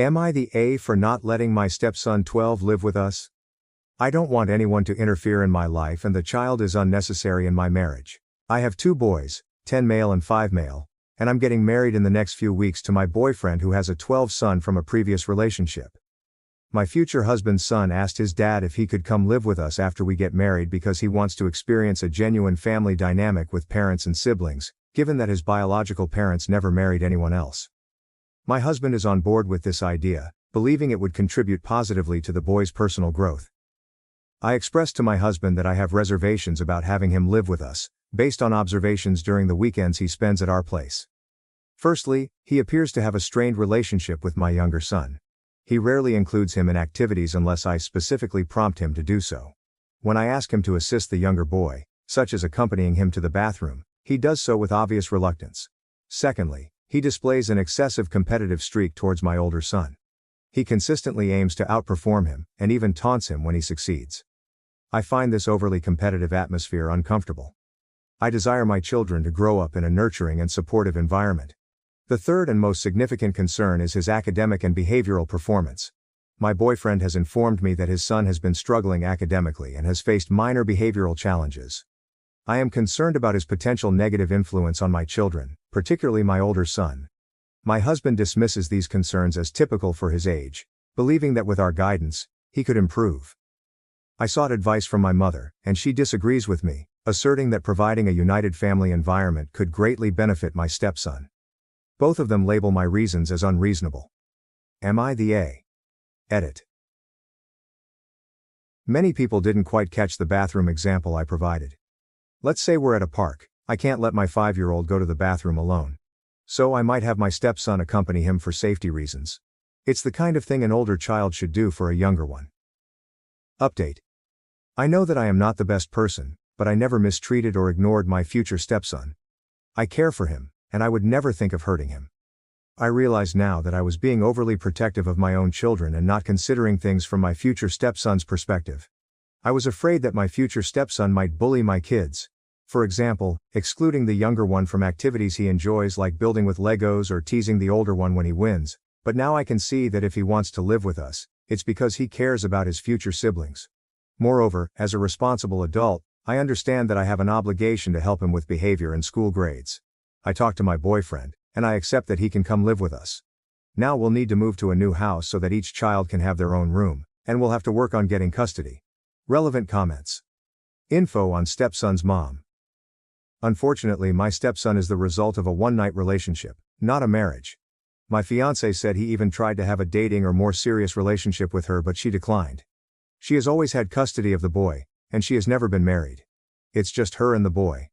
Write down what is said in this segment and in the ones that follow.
Am I the A for not letting my stepson 12 live with us? I don't want anyone to interfere in my life, and the child is unnecessary in my marriage. I have 2 boys, 10 male and 5 male, and I'm getting married in the next few weeks to my boyfriend who has a 12 son from a previous relationship. My future husband's son asked his dad if he could come live with us after we get married because he wants to experience a genuine family dynamic with parents and siblings, given that his biological parents never married anyone else. My husband is on board with this idea, believing it would contribute positively to the boy's personal growth. I expressed to my husband that I have reservations about having him live with us, based on observations during the weekends he spends at our place. Firstly, he appears to have a strained relationship with my younger son. He rarely includes him in activities unless I specifically prompt him to do so. When I ask him to assist the younger boy, such as accompanying him to the bathroom, he does so with obvious reluctance. Secondly, he displays an excessive competitive streak towards my older son. He consistently aims to outperform him, and even taunts him when he succeeds. I find this overly competitive atmosphere uncomfortable. I desire my children to grow up in a nurturing and supportive environment. The third and most significant concern is his academic and behavioral performance. My boyfriend has informed me that his son has been struggling academically and has faced minor behavioral challenges. I am concerned about his potential negative influence on my children, particularly my older son. My husband dismisses these concerns as typical for his age, believing that with our guidance, he could improve. I sought advice from my mother, and she disagrees with me, asserting that providing a united family environment could greatly benefit my stepson. Both of them label my reasons as unreasonable. Am I the A? Edit. Many people didn't quite catch the bathroom example I provided. Let's say we're at a park. I can't let my 5-year-old go to the bathroom alone. So I might have my stepson accompany him for safety reasons. It's the kind of thing an older child should do for a younger one. Update. I know that I am not the best person, but I never mistreated or ignored my future stepson. I care for him, and I would never think of hurting him. I realize now that I was being overly protective of my own children and not considering things from my future stepson's perspective. I was afraid that my future stepson might bully my kids. For example, excluding the younger one from activities he enjoys like building with Legos or teasing the older one when he wins, but now I can see that if he wants to live with us, it's because he cares about his future siblings. Moreover, as a responsible adult, I understand that I have an obligation to help him with behavior and school grades. I talked to my boyfriend, and I accept that he can come live with us. Now we'll need to move to a new house so that each child can have their own room, and we'll have to work on getting custody. Relevant comments. Info on stepson's mom. Unfortunately, my stepson is the result of a one-night relationship, not a marriage. My fiancé said he even tried to have a dating or more serious relationship with her, but she declined. She has always had custody of the boy, and she has never been married. It's just her and the boy.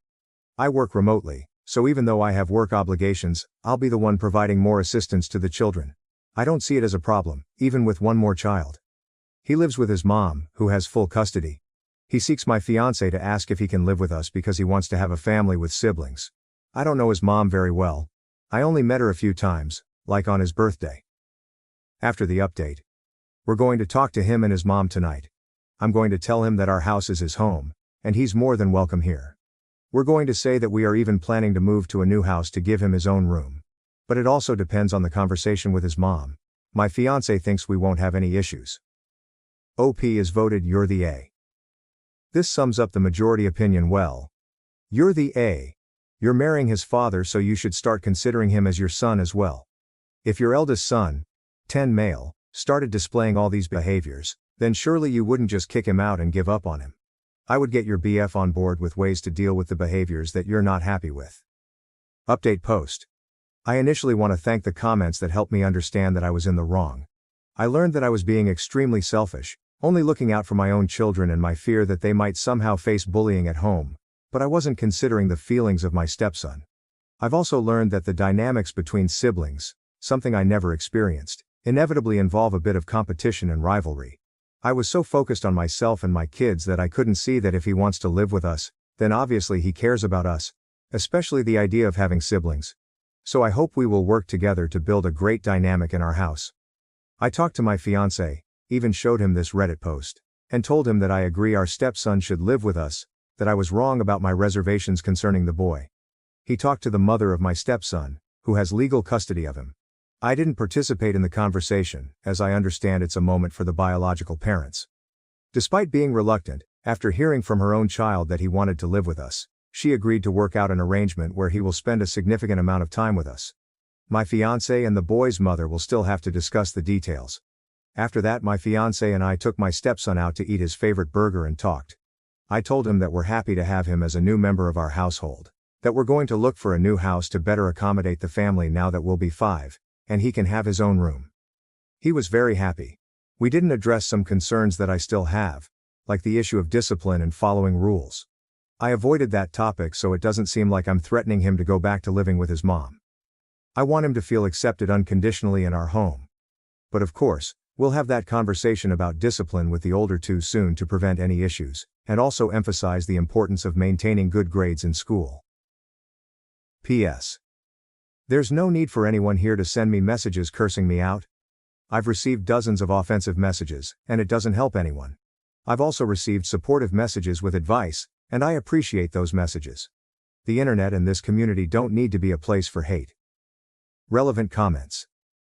I work remotely, so even though I have work obligations, I'll be the one providing more assistance to the children. I don't see it as a problem, even with one more child. He lives with his mom, who has full custody. He seeks my fiancé to ask if he can live with us because he wants to have a family with siblings. I don't know his mom very well. I only met her a few times, like on his birthday. After the update, we're going to talk to him and his mom tonight. I'm going to tell him that our house is his home, and he's more than welcome here. We're going to say that we are even planning to move to a new house to give him his own room. But it also depends on the conversation with his mom. My fiancé thinks we won't have any issues. OP is voted you're the A. This sums up the majority opinion well. You're the A. You're marrying his father, so you should start considering him as your son as well. If your eldest son, 10 male, started displaying all these behaviors, then surely you wouldn't just kick him out and give up on him. I would get your BF on board with ways to deal with the behaviors that you're not happy with. Update post. I initially want to thank the comments that helped me understand that I was in the wrong. I learned that I was being extremely selfish, only looking out for my own children and my fear that they might somehow face bullying at home, but I wasn't considering the feelings of my stepson. I've also learned that the dynamics between siblings, something I never experienced, inevitably involve a bit of competition and rivalry. I was so focused on myself and my kids that I couldn't see that if he wants to live with us, then obviously he cares about us, especially the idea of having siblings. So I hope we will work together to build a great dynamic in our house. I talked to my fiancé, even showed him this Reddit post, and told him that I agree our stepson should live with us, that I was wrong about my reservations concerning the boy. He talked to the mother of my stepson, who has legal custody of him. I didn't participate in the conversation, as I understand it's a moment for the biological parents. Despite being reluctant, after hearing from her own child that he wanted to live with us, she agreed to work out an arrangement where he will spend a significant amount of time with us. My fiancé and the boy's mother will still have to discuss the details. After that, my fiancé and I took my stepson out to eat his favorite burger and talked. I told him that we're happy to have him as a new member of our household, that we're going to look for a new house to better accommodate the family now that we'll be 5, and he can have his own room. He was very happy. We didn't address some concerns that I still have, like the issue of discipline and following rules. I avoided that topic so it doesn't seem like I'm threatening him to go back to living with his mom. I want him to feel accepted unconditionally in our home. But of course, we'll have that conversation about discipline with the older two soon to prevent any issues, and also emphasize the importance of maintaining good grades in school. P.S. There's no need for anyone here to send me messages cursing me out. I've received dozens of offensive messages, and it doesn't help anyone. I've also received supportive messages with advice, and I appreciate those messages. The internet and this community don't need to be a place for hate. Relevant comments.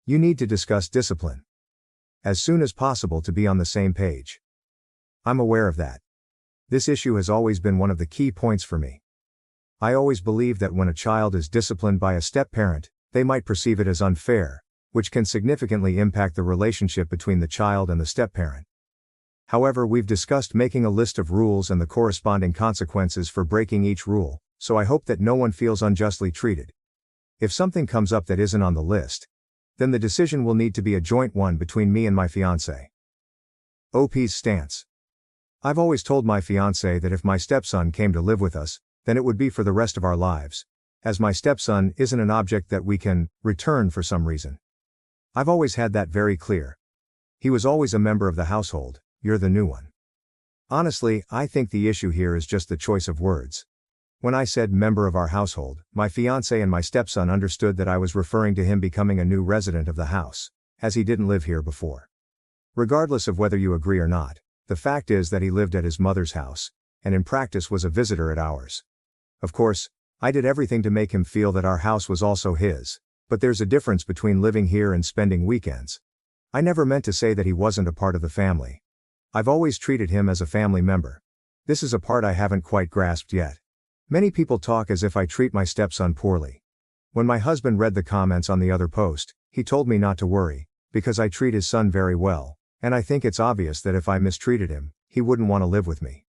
You need to discuss discipline as soon as possible to be on the same page. I'm aware of that. This issue has always been one of the key points for me. I always believe that when a child is disciplined by a step-parent, they might perceive it as unfair, which can significantly impact the relationship between the child and the step-parent. However, we've discussed making a list of rules and the corresponding consequences for breaking each rule, so I hope that no one feels unjustly treated. If something comes up that isn't on the list, then the decision will need to be a joint one between me and my fiancé. OP's stance. I've always told my fiancé that if my stepson came to live with us, then it would be for the rest of our lives, as my stepson isn't an object that we can return for some reason. I've always had that very clear. He was always a member of the household, you're the new one. Honestly, I think the issue here is just the choice of words. When I said member of our household, my fiancé and my stepson understood that I was referring to him becoming a new resident of the house, as he didn't live here before. Regardless of whether you agree or not, the fact is that he lived at his mother's house, and in practice was a visitor at ours. Of course, I did everything to make him feel that our house was also his, but there's a difference between living here and spending weekends. I never meant to say that he wasn't a part of the family. I've always treated him as a family member. This is a part I haven't quite grasped yet. Many people talk as if I treat my stepson poorly. When my husband read the comments on the other post, he told me not to worry, because I treat his son very well, and I think it's obvious that if I mistreated him, he wouldn't want to live with me.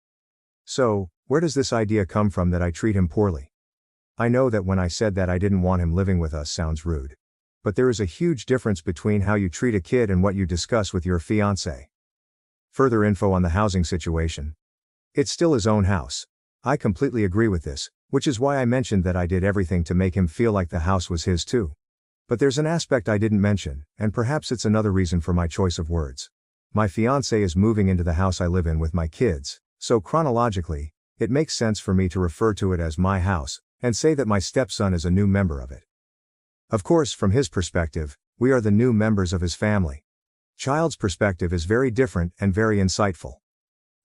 So, where does this idea come from that I treat him poorly? I know that when I said that I didn't want him living with us sounds rude. But there is a huge difference between how you treat a kid and what you discuss with your fiancé. Further info on the housing situation. It's still his own house. I completely agree with this, which is why I mentioned that I did everything to make him feel like the house was his too. But there's an aspect I didn't mention, and perhaps it's another reason for my choice of words. My fiancé is moving into the house I live in with my kids, so chronologically, it makes sense for me to refer to it as my house, and say that my stepson is a new member of it. Of course, from his perspective, we are the new members of his family. Child's perspective is very different and very insightful.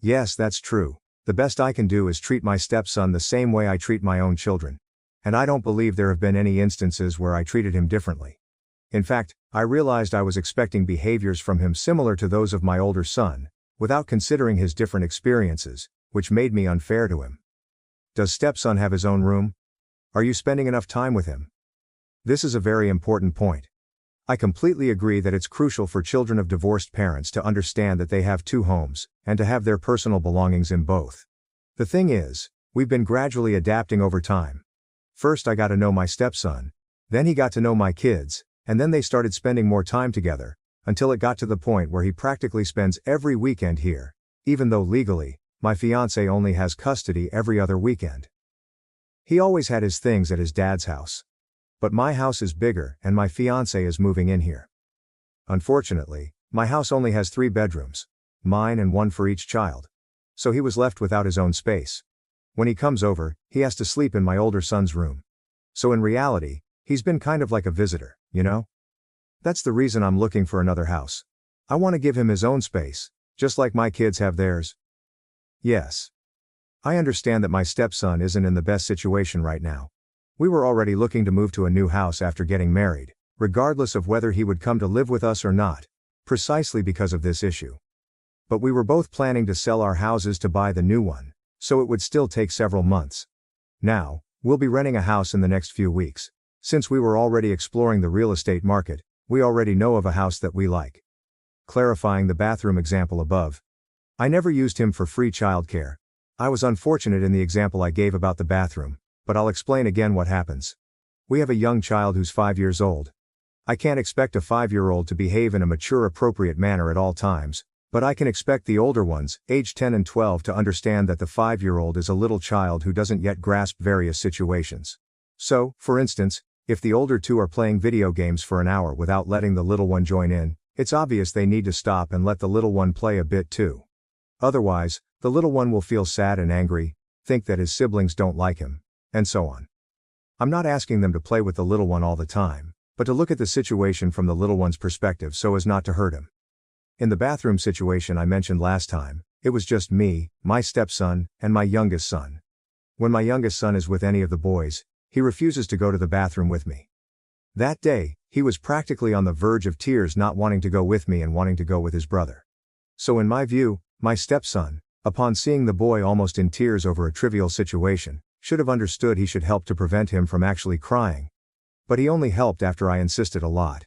Yes, that's true. The best I can do is treat my stepson the same way I treat my own children. And I don't believe there have been any instances where I treated him differently. In fact, I realized I was expecting behaviors from him similar to those of my older son, without considering his different experiences, which made me unfair to him. Does stepson have his own room? Are you spending enough time with him? This is a very important point. I completely agree that it's crucial for children of divorced parents to understand that they have two homes, and to have their personal belongings in both. The thing is, we've been gradually adapting over time. First I got to know my stepson, then he got to know my kids, and then they started spending more time together, until it got to the point where he practically spends every weekend here, even though legally, my fiancé only has custody every other weekend. He always had his things at his dad's house. But my house is bigger and my fiancé is moving in here. Unfortunately, my house only has 3 bedrooms, mine and 1 for each child. So he was left without his own space. When he comes over, he has to sleep in my older son's room. So in reality, he's been kind of like a visitor, you know? That's the reason I'm looking for another house. I want to give him his own space, just like my kids have theirs. Yes. I understand that my stepson isn't in the best situation right now. We were already looking to move to a new house after getting married, regardless of whether he would come to live with us or not, precisely because of this issue. But we were both planning to sell our houses to buy the new one, so it would still take several months. Now, we'll be renting a house in the next few weeks. Since we were already exploring the real estate market, we already know of a house that we like. Clarifying the bathroom example above. I never used him for free childcare. I was unfortunate in the example I gave about the bathroom, but I'll explain again what happens. We have a young child who's 5 years old. I can't expect a 5-year-old to behave in a mature appropriate manner at all times, but I can expect the older ones, aged 10 and 12, to understand that the 5-year-old is a little child who doesn't yet grasp various situations. So, for instance, if the older two are playing video games for an hour without letting the little one join in, it's obvious they need to stop and let the little one play a bit too. Otherwise, the little one will feel sad and angry, think that his siblings don't like him, and so on. I'm not asking them to play with the little one all the time, but to look at the situation from the little one's perspective so as not to hurt him. In the bathroom situation I mentioned last time, it was just me, my stepson, and my youngest son. When my youngest son is with any of the boys, he refuses to go to the bathroom with me. That day, he was practically on the verge of tears, not wanting to go with me and wanting to go with his brother. So in my view, my stepson, upon seeing the boy almost in tears over a trivial situation, should have understood he should help to prevent him from actually crying. But he only helped after I insisted a lot.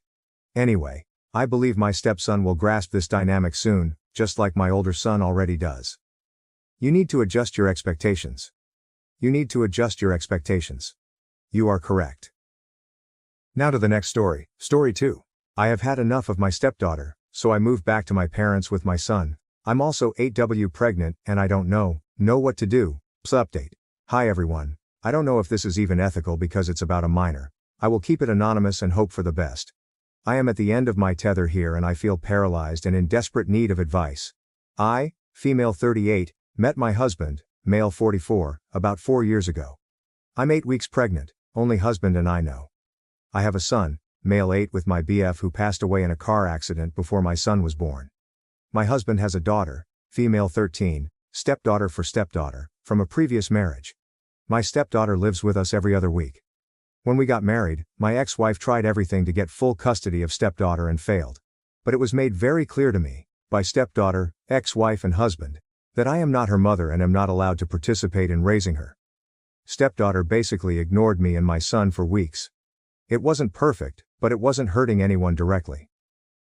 Anyway, I believe my stepson will grasp this dynamic soon, just like my older son already does. You need to adjust your expectations. You need to adjust your expectations. You are correct. Now to the next story, story 2. I have had enough of my stepdaughter, so I moved back to my parents with my son. I'm also 8W pregnant and I don't know what to do. Update. Hi everyone. I don't know if this is even ethical because it's about a minor. I will keep it anonymous and hope for the best. I am at the end of my tether here and I feel paralyzed and in desperate need of advice. I, female 38, met my husband, male 44, about 4 years ago. I'm 8 weeks pregnant, only husband and I know. I have a son, male 8, with my BF who passed away in a car accident before my son was born. My husband has a daughter, female 13, stepdaughter for stepdaughter, from a previous marriage. My stepdaughter lives with us every other week. When we got married, my ex-wife tried everything to get full custody of stepdaughter and failed. But it was made very clear to me, by stepdaughter, ex-wife and husband, that I am not her mother and am not allowed to participate in raising her. Stepdaughter basically ignored me and my son for weeks. It wasn't perfect, but it wasn't hurting anyone directly.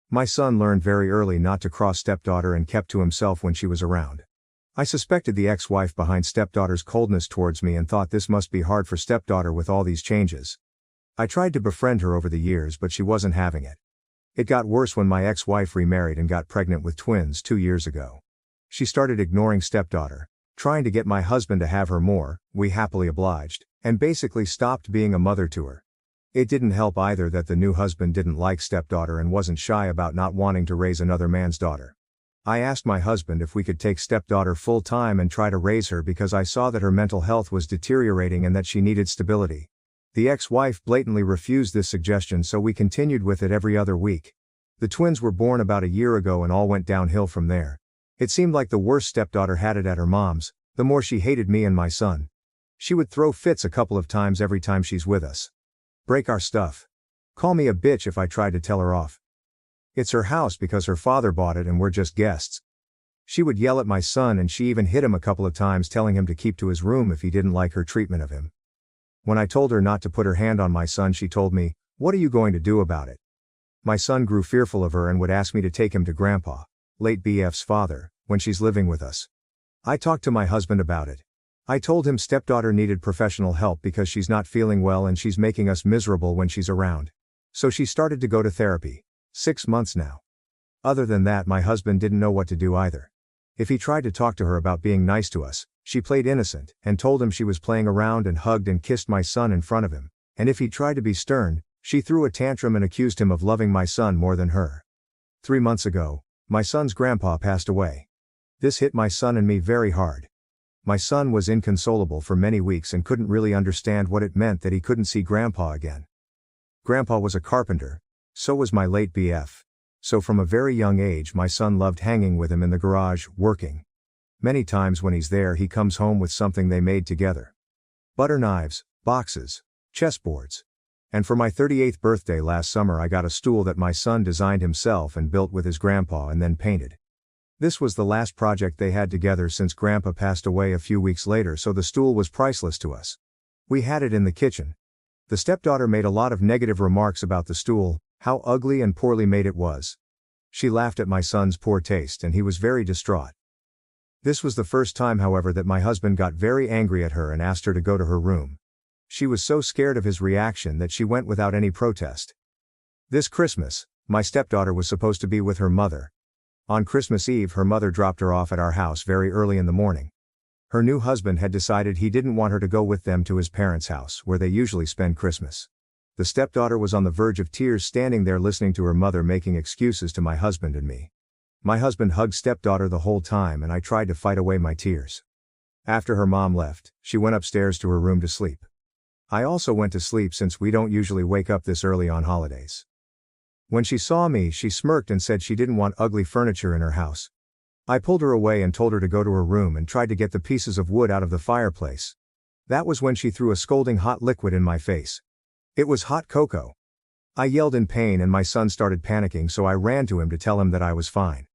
My son learned very early not to cross stepdaughter and kept to himself when she was around. I suspected the ex-wife behind stepdaughter's coldness towards me and thought this must be hard for stepdaughter with all these changes. I tried to befriend her over the years but she wasn't having it. It got worse when my ex-wife remarried and got pregnant with twins 2 years ago. She started ignoring stepdaughter, trying to get my husband to have her more, we happily obliged, and basically stopped being a mother to her. It didn't help either that the new husband didn't like stepdaughter and wasn't shy about not wanting to raise another man's daughter. I asked my husband if we could take stepdaughter full time and try to raise her because I saw that her mental health was deteriorating and that she needed stability. The ex-wife blatantly refused this suggestion, so we continued with it every other week. The twins were born about a year ago and all went downhill from there. It seemed like the worse stepdaughter had it at her mom's, the more she hated me and my son. She would throw fits a couple of times every time she's with us. Break our stuff. Call me a bitch if I tried to tell her off. It's her house because her father bought it and we're just guests. She would yell at my son and she even hit him a couple of times, telling him to keep to his room if he didn't like her treatment of him. When I told her not to put her hand on my son, she told me, "What are you going to do about it?" My son grew fearful of her and would ask me to take him to Grandpa, late BF's father, when she's living with us. I talked to my husband about it. I told him stepdaughter needed professional help because she's not feeling well and she's making us miserable when she's around. So she started to go to therapy. 6 months now. Other than that, my husband didn't know what to do either. If he tried to talk to her about being nice to us, she played innocent and told him she was playing around and hugged and kissed my son in front of him, and if he tried to be stern, she threw a tantrum and accused him of loving my son more than her. 3 months ago, my son's grandpa passed away. This hit my son and me very hard. My son was inconsolable for many weeks and couldn't really understand what it meant that he couldn't see Grandpa again. Grandpa was a carpenter. So was my late BF. So from a very young age my son loved hanging with him in the garage, working. Many times when he's there he comes home with something they made together. Butter knives, boxes, chessboards. And for my 38th birthday last summer I got a stool that my son designed himself and built with his grandpa and then painted. This was the last project they had together since Grandpa passed away a few weeks later, so the stool was priceless to us. We had it in the kitchen. The stepdaughter made a lot of negative remarks about the stool, how ugly and poorly made it was. She laughed at my son's poor taste and he was very distraught. This was the first time, however, that my husband got very angry at her and asked her to go to her room. She was so scared of his reaction that she went without any protest. This Christmas, my stepdaughter was supposed to be with her mother. On Christmas Eve, her mother dropped her off at our house very early in the morning. Her new husband had decided he didn't want her to go with them to his parents' house, where they usually spend Christmas. The stepdaughter was on the verge of tears standing there listening to her mother making excuses to my husband and me. My husband hugged stepdaughter the whole time and I tried to fight away my tears. After her mom left, she went upstairs to her room to sleep. I also went to sleep since we don't usually wake up this early on holidays. When she saw me, she smirked and said she didn't want ugly furniture in her house. I pulled her away and told her to go to her room and tried to get the pieces of wood out of the fireplace. That was when she threw a scalding hot liquid in my face. It was hot cocoa. I yelled in pain and my son started panicking, so I ran to him to tell him that I was fine.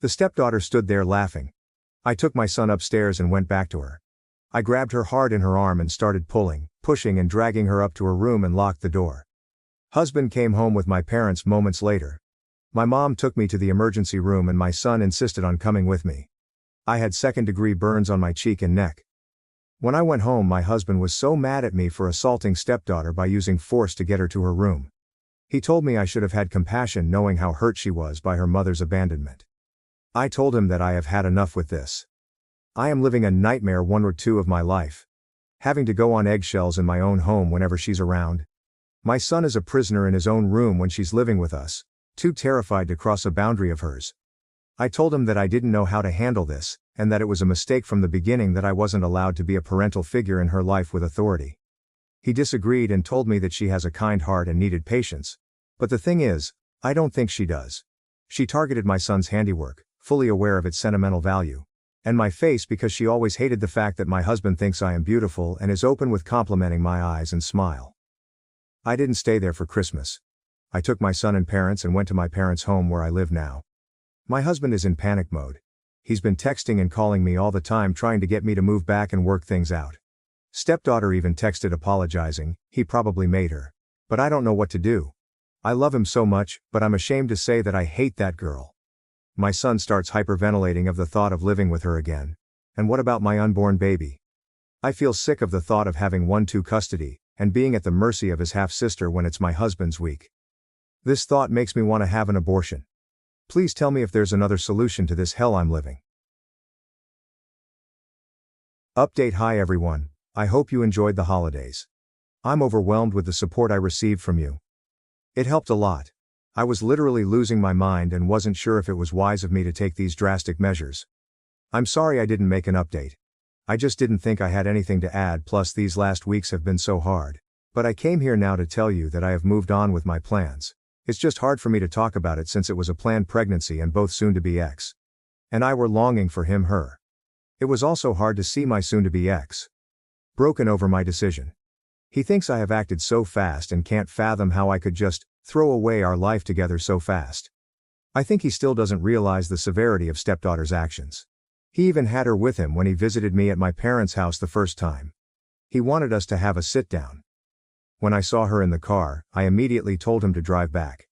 The stepdaughter stood there laughing. I took my son upstairs and went back to her. I grabbed her hard in her arm and started pulling, pushing and dragging her up to her room and locked the door. Husband came home with my parents moments later. My mom took me to the emergency room and my son insisted on coming with me. I had second-degree burns on my cheek and neck. When I went home, my husband was so mad at me for assaulting stepdaughter by using force to get her to her room. He told me I should have had compassion knowing how hurt she was by her mother's abandonment. I told him that I have had enough with this. I am living a nightmare 1 or 2 of my life. Having to go on eggshells in my own home whenever she's around. My son is a prisoner in his own room when she's living with us, too terrified to cross a boundary of hers. I told him that I didn't know how to handle this, and that it was a mistake from the beginning that I wasn't allowed to be a parental figure in her life with authority. He disagreed and told me that she has a kind heart and needed patience. But the thing is, I don't think she does. She targeted my son's handiwork, fully aware of its sentimental value. And my face because she always hated the fact that my husband thinks I am beautiful and is open with complimenting my eyes and smile. I didn't stay there for Christmas. I took my son and parents and went to my parents' home where I live now. My husband is in panic mode. He's been texting and calling me all the time trying to get me to move back and work things out. Stepdaughter even texted apologizing, he probably made her. But I don't know what to do. I love him so much, but I'm ashamed to say that I hate that girl. My son starts hyperventilating of the thought of living with her again. And what about my unborn baby? I feel sick of the thought of having 1-2 custody, and being at the mercy of his half-sister when it's my husband's week. This thought makes me want to have an abortion. Please tell me if there's another solution to this hell I'm living. Update. Hi everyone, I hope you enjoyed the holidays. I'm overwhelmed with the support I received from you. It helped a lot. I was literally losing my mind and wasn't sure if it was wise of me to take these drastic measures. I'm sorry I didn't make an update. I just didn't think I had anything to add, plus these last weeks have been so hard. But I came here now to tell you that I have moved on with my plans. It's just hard for me to talk about it since it was a planned pregnancy and both soon-to-be ex and I were longing for him/her. It was also hard to see my soon-to-be ex broken over my decision. He thinks I have acted so fast and can't fathom how I could just throw away our life together so fast. I think he still doesn't realize the severity of stepdaughter's actions. He even had her with him when he visited me at my parents' house the first time. He wanted us to have a sit-down. When I saw her in the car, I immediately told him to drive back.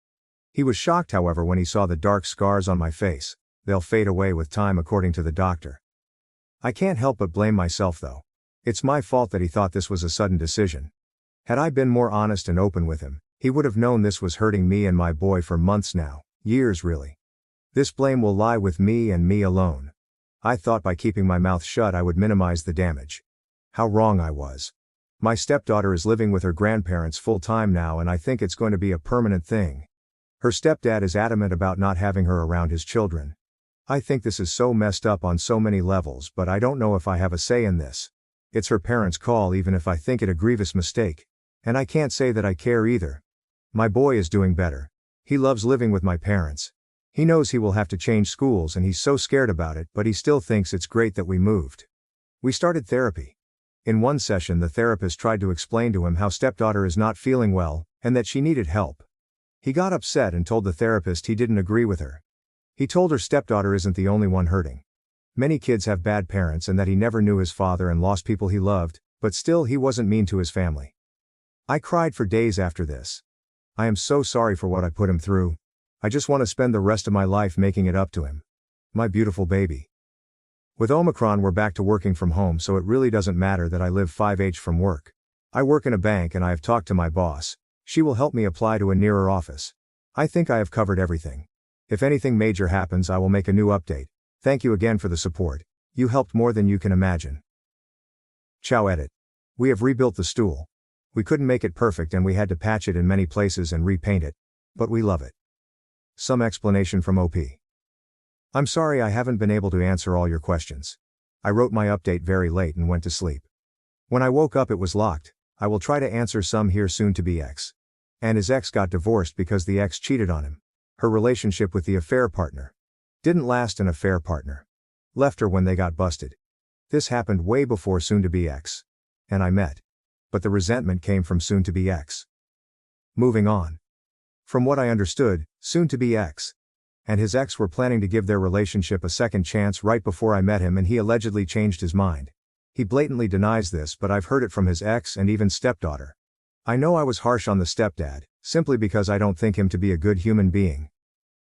He was shocked, however, when he saw the dark scars on my face. They'll fade away with time according to the doctor. I can't help but blame myself though. It's my fault that he thought this was a sudden decision. Had I been more honest and open with him, he would have known this was hurting me and my boy for months now, years really. This blame will lie with me and me alone. I thought by keeping my mouth shut I would minimize the damage. How wrong I was. My stepdaughter is living with her grandparents full-time now and I think it's going to be a permanent thing. Her stepdad is adamant about not having her around his children. I think this is so messed up on so many levels, but I don't know if I have a say in this. It's her parents' call even if I think it a grievous mistake. And I can't say that I care either. My boy is doing better. He loves living with my parents. He knows he will have to change schools and he's so scared about it, but he still thinks it's great that we moved. We started therapy. In one session, the therapist tried to explain to him how stepdaughter is not feeling well, and that she needed help. He got upset and told the therapist he didn't agree with her. He told her stepdaughter isn't the only one hurting. Many kids have bad parents and that he never knew his father and lost people he loved, but still he wasn't mean to his family. I cried for days after this. I am so sorry for what I put him through. I just want to spend the rest of my life making it up to him. My beautiful baby. With Omicron, we're back to working from home, so it really doesn't matter that I live 5H from work. I work in a bank and I have talked to my boss. She will help me apply to a nearer office. I think I have covered everything. If anything major happens, I will make a new update. Thank you again for the support. You helped more than you can imagine. Ciao edit. We have rebuilt the stool. We couldn't make it perfect and we had to patch it in many places and repaint it. But we love it. Some explanation from OP. I'm sorry I haven't been able to answer all your questions. I wrote my update very late and went to sleep. When I woke up it was locked. I will try to answer some here soon to be ex. And his ex got divorced because the ex cheated on him. Her relationship with the affair partner. Didn't last. An affair partner left her when they got busted. This happened way before soon to be ex and I met. But the resentment came from soon to be ex. Moving on. From what I understood, soon to be ex and his ex were planning to give their relationship a second chance right before I met him, and he allegedly changed his mind. He blatantly denies this, but I've heard it from his ex and even stepdaughter. I know I was harsh on the stepdad, simply because I don't think him to be a good human being.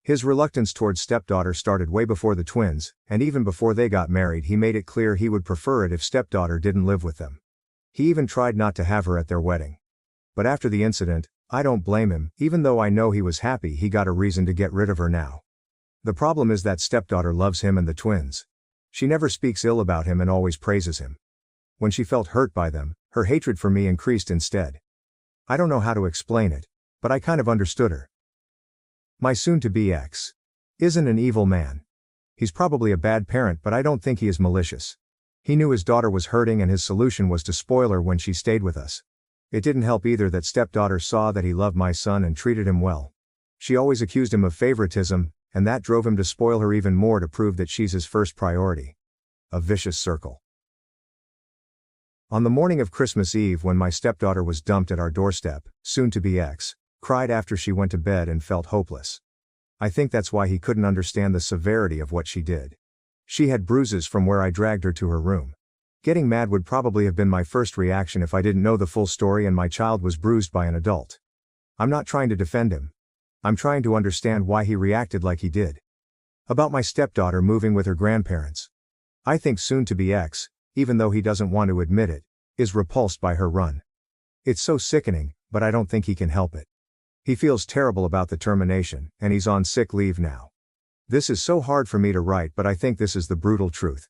His reluctance towards stepdaughter started way before the twins, and even before they got married he made it clear he would prefer it if stepdaughter didn't live with them. He even tried not to have her at their wedding. But after the incident, I don't blame him, even though I know he was happy he got a reason to get rid of her now. The problem is that stepdaughter loves him and the twins. She never speaks ill about him and always praises him. When she felt hurt by them, her hatred for me increased instead. I don't know how to explain it, but I kind of understood her. My soon-to-be ex isn't an evil man. He's probably a bad parent, but I don't think he is malicious. He knew his daughter was hurting and his solution was to spoil her when she stayed with us. It didn't help either that stepdaughter saw that he loved my son and treated him well. She always accused him of favoritism, and that drove him to spoil her even more to prove that she's his first priority. A vicious circle. On the morning of Christmas Eve, when my stepdaughter was dumped at our doorstep, soon-to-be ex cried after she went to bed and felt hopeless. I think that's why he couldn't understand the severity of what she did. She had bruises from where I dragged her to her room. Getting mad would probably have been my first reaction if I didn't know the full story and my child was bruised by an adult. I'm not trying to defend him. I'm trying to understand why he reacted like he did. About my stepdaughter moving with her grandparents. I think soon-to-be ex, even though he doesn't want to admit it, is repulsed by her run. It's so sickening, but I don't think he can help it. He feels terrible about the termination, and he's on sick leave now. This is so hard for me to write, but I think this is the brutal truth.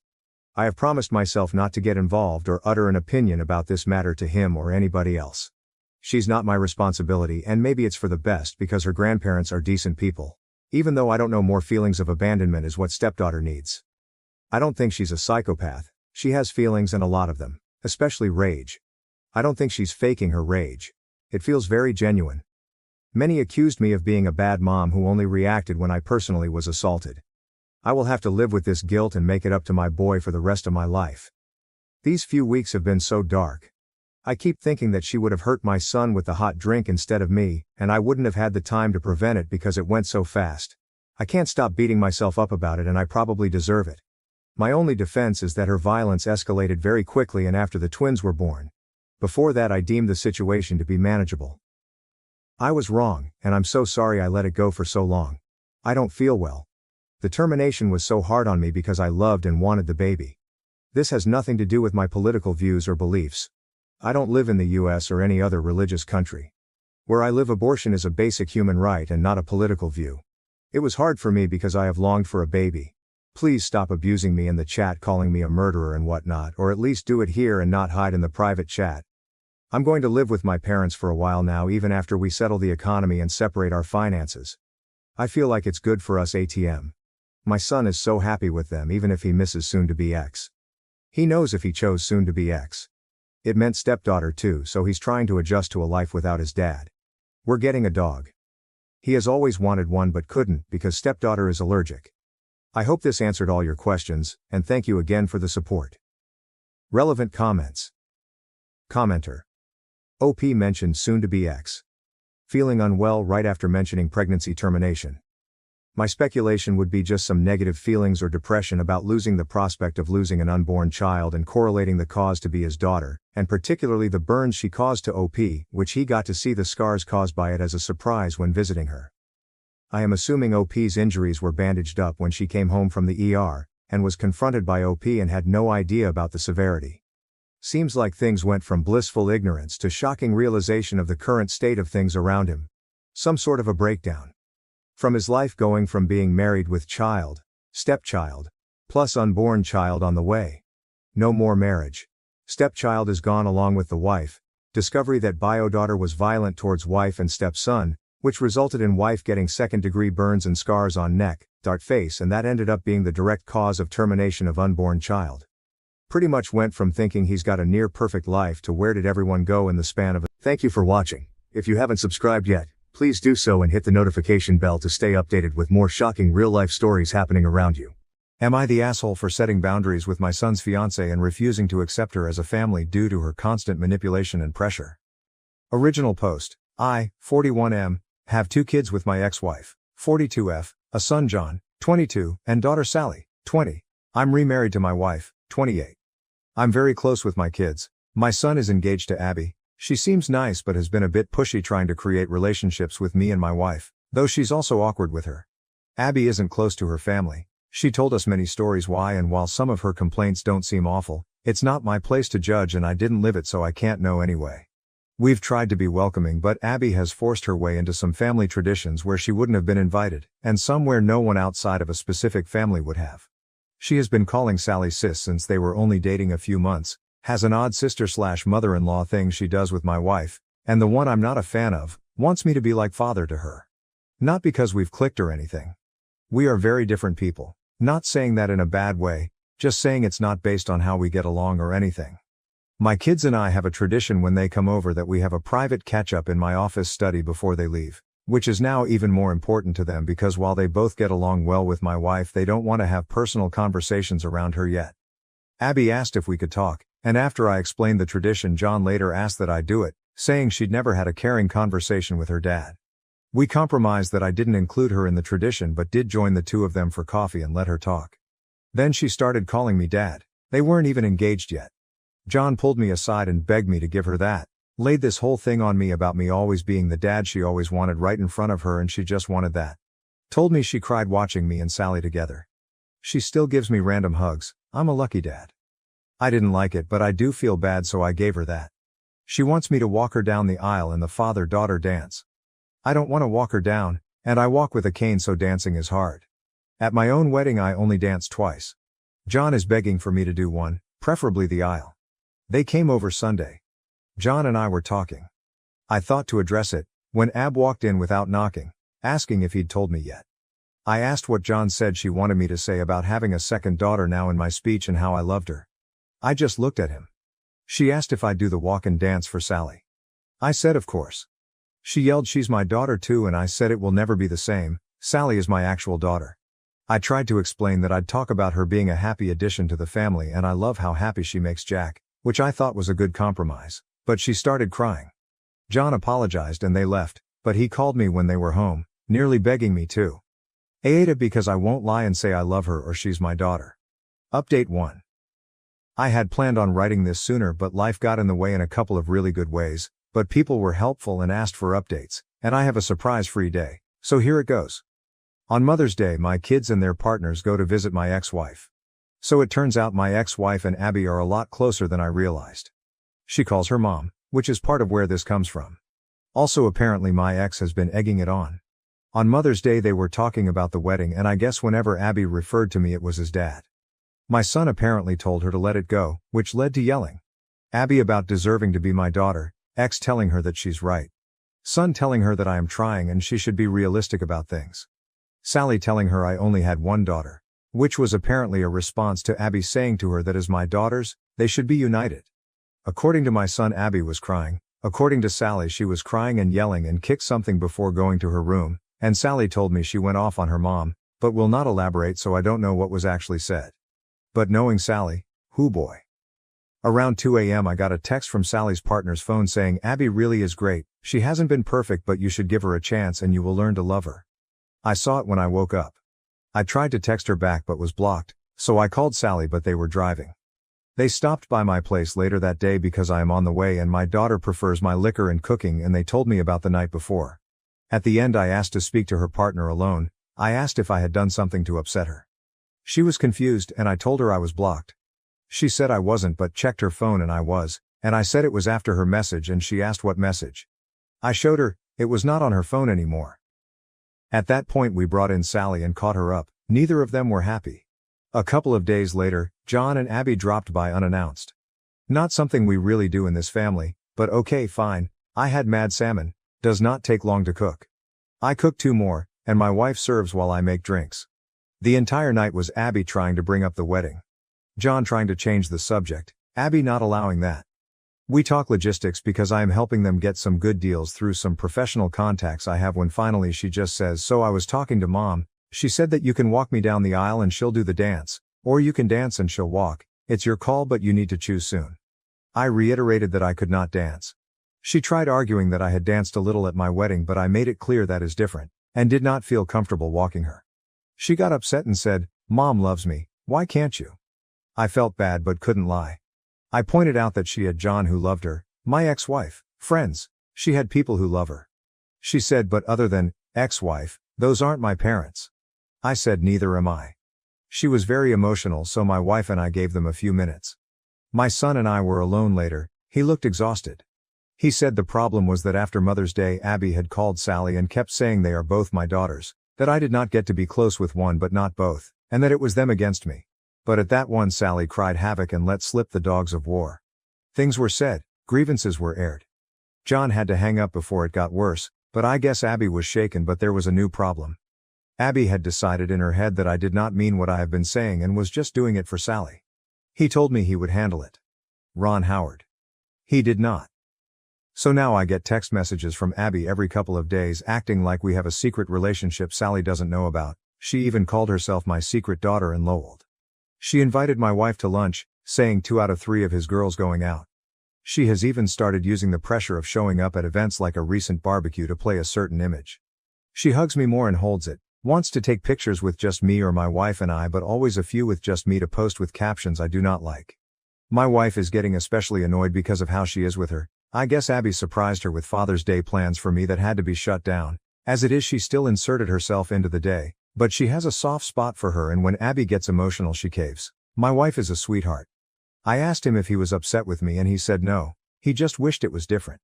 I have promised myself not to get involved or utter an opinion about this matter to him or anybody else. She's not my responsibility, and maybe it's for the best because her grandparents are decent people. Even though I don't know, more feelings of abandonment is what stepdaughter needs. I don't think she's a psychopath. She has feelings, and a lot of them, especially rage. I don't think she's faking her rage. It feels very genuine. Many accused me of being a bad mom who only reacted when I personally was assaulted. I will have to live with this guilt and make it up to my boy for the rest of my life. These few weeks have been so dark. I keep thinking that she would have hurt my son with the hot drink instead of me, and I wouldn't have had the time to prevent it because it went so fast. I can't stop beating myself up about it, and I probably deserve it. My only defense is that her violence escalated very quickly and after the twins were born. Before that I deemed the situation to be manageable. I was wrong, and I'm so sorry I let it go for so long. I don't feel well. The termination was so hard on me because I loved and wanted the baby. This has nothing to do with my political views or beliefs. I don't live in the US or any other religious country. Where I live, abortion is a basic human right and not a political view. It was hard for me because I have longed for a baby. Please stop abusing me in the chat, calling me a murderer and whatnot, or at least do it here and not hide in the private chat. I'm going to live with my parents for a while now, even after we settle the economy and separate our finances. I feel like it's good for us ATM. My son is so happy with them even if he misses soon-to-be ex. He knows if he chose soon-to-be ex. It meant stepdaughter too, so he's trying to adjust to a life without his dad. We're getting a dog. He has always wanted one but couldn't because stepdaughter is allergic. I hope this answered all your questions, and thank you again for the support. Relevant comments. Commenter. OP mentioned soon-to-be ex. Feeling unwell right after mentioning pregnancy termination. My speculation would be just some negative feelings or depression about losing the prospect of losing an unborn child and correlating the cause to be his daughter, and particularly the burns she caused to OP, which he got to see the scars caused by it as a surprise when visiting her. I am assuming OP's injuries were bandaged up when she came home from the ER, and was confronted by OP and had no idea about the severity. Seems like things went from blissful ignorance to shocking realization of the current state of things around him. Some sort of a breakdown. From his life going from being married with child, stepchild, plus unborn child on the way. No more marriage. Stepchild is gone along with the wife. Discovery that bio-daughter was violent towards wife and stepson, which resulted in wife getting second-degree burns and scars on neck, dart face, and that ended up being the direct cause of termination of unborn child. Pretty much went from thinking he's got a near-perfect life to where did everyone go in the span of a... Thank you for watching. If you haven't subscribed yet, please do so and hit the notification bell to stay updated with more shocking real-life stories happening around you. Am I the asshole for setting boundaries with my son's fiancée and refusing to accept her as a family due to her constant manipulation and pressure? Original post. I, 41M, have 2 kids with my ex-wife, 42F, a son John, 22, and daughter Sally, 20. I'm remarried to my wife, 28. I'm very close with my kids. My son is engaged to Abby. She seems nice but has been a bit pushy trying to create relationships with me and my wife, though she's also awkward with her. Abby isn't close to her family. She told us many stories why, and while some of her complaints don't seem awful, it's not my place to judge and I didn't live it so I can't know anyway. We've tried to be welcoming but Abby has forced her way into some family traditions where she wouldn't have been invited, and some where no one outside of a specific family would have. She has been calling Sally sis since they were only dating a few months, has an odd sister/mother-in-law thing she does with my wife, and the one I'm not a fan of, wants me to be like father to her. Not because we've clicked or anything. We are very different people, not saying that in a bad way, just saying it's not based on how we get along or anything. My kids and I have a tradition when they come over that we have a private catch-up in my office study before they leave. Which is now even more important to them because while they both get along well with my wife, they don't want to have personal conversations around her yet. Abby asked if we could talk, and after I explained the tradition, John later asked that I do it, saying she'd never had a caring conversation with her dad. We compromised that I didn't include her in the tradition but did join the 2 of them for coffee and let her talk. Then she started calling me dad. They weren't even engaged yet. John pulled me aside and begged me to give her that. Laid this whole thing on me about me always being the dad she always wanted right in front of her and she just wanted that. Told me she cried watching me and Sally together. She still gives me random hugs. I'm a lucky dad. I didn't like it but I do feel bad so I gave her that. She wants me to walk her down the aisle in the father-daughter dance. I don't want to walk her down, and I walk with a cane so dancing is hard. At my own wedding I only danced twice. John is begging for me to do one, preferably the aisle. They came over Sunday. John and I were talking. I thought to address it, when Ab walked in without knocking, asking if he'd told me yet. I asked what John said she wanted me to say about having a second daughter now in my speech and how I loved her. I just looked at him. She asked if I'd do the walk and dance for Sally. I said of course. She yelled she's my daughter too and I said it will never be the same, Sally is my actual daughter. I tried to explain that I'd talk about her being a happy addition to the family and I love how happy she makes Jack, which I thought was a good compromise. But she started crying. John apologized and they left, but he called me when they were home, nearly begging me to. AITA because I won't lie and say I love her or she's my daughter. Update 1. I had planned on writing this sooner but life got in the way in a couple of really good ways, but people were helpful and asked for updates, and I have a surprise-free day, so here it goes. On Mother's Day my kids and their partners go to visit my ex-wife. So it turns out my ex-wife and Abby are a lot closer than I realized. She calls her mom, which is part of where this comes from. Also apparently my ex has been egging it on. On Mother's Day they were talking about the wedding and I guess whenever Abby referred to me it was his dad. My son apparently told her to let it go, which led to yelling. Abby about deserving to be my daughter, ex telling her that she's right. Son telling her that I am trying and she should be realistic about things. Sally telling her I only had one daughter, which was apparently a response to Abby saying to her that as my daughters, they should be united. According to my son Abby was crying, according to Sally she was crying and yelling and kicked something before going to her room, and Sally told me she went off on her mom, but will not elaborate so I don't know what was actually said. But knowing Sally, hoo boy. Around 2 a.m. I got a text from Sally's partner's phone saying Abby really is great, she hasn't been perfect but you should give her a chance and you will learn to love her. I saw it when I woke up. I tried to text her back but was blocked, so I called Sally but they were driving. They stopped by my place later that day because I am on the way and my daughter prefers my liquor and cooking and they told me about the night before. At the end I asked to speak to her partner alone. I asked if I had done something to upset her. She was confused and I told her I was blocked. She said I wasn't but checked her phone and I was, and I said it was after her message and she asked what message. I showed her, it was not on her phone anymore. At that point we brought in Sally and caught her up, neither of them were happy. A couple of days later, John and Abby dropped by unannounced. Not something we really do in this family, but okay fine, I had mad salmon, does not take long to cook. I cook 2 more, and my wife serves while I make drinks. The entire night was Abby trying to bring up the wedding. John trying to change the subject, Abby not allowing that. We talk logistics because I am helping them get some good deals through some professional contacts I have when finally she just says so I was talking to mom, she said that you can walk me down the aisle and she'll do the dance, or you can dance and she'll walk, it's your call but you need to choose soon. I reiterated that I could not dance. She tried arguing that I had danced a little at my wedding but I made it clear that is different, and did not feel comfortable walking her. She got upset and said, Mom loves me, why can't you? I felt bad but couldn't lie. I pointed out that she had John who loved her, my ex-wife, friends, she had people who love her. She said but other than, ex-wife, those aren't my parents. I said neither am I. She was very emotional so my wife and I gave them a few minutes. My son and I were alone later, he looked exhausted. He said the problem was that after Mother's Day Abby had called Sally and kept saying they are both my daughters, that I did not get to be close with one but not both, and that it was them against me. But at that one Sally cried havoc and let slip the dogs of war. Things were said, grievances were aired. John had to hang up before it got worse, but I guess Abby was shaken but there was a new problem. Abby had decided in her head that I did not mean what I have been saying and was just doing it for Sally. He told me he would handle it. Ron Howard. He did not. So now I get text messages from Abby every couple of days acting like we have a secret relationship Sally doesn't know about. She even called herself my secret daughter and lolled. She invited my wife to lunch, saying 2 out of 3 of his girls going out. She has even started using the pressure of showing up at events like a recent barbecue to play a certain image. She hugs me more and holds it, wants to take pictures with just me or my wife and I but always a few with just me to post with captions I do not like. My wife is getting especially annoyed because of how she is with her. I guess Abby surprised her with Father's Day plans for me that had to be shut down. As it is she still inserted herself into the day, but she has a soft spot for her and when Abby gets emotional she caves. My wife is a sweetheart. I asked him if he was upset with me and he said no, he just wished it was different.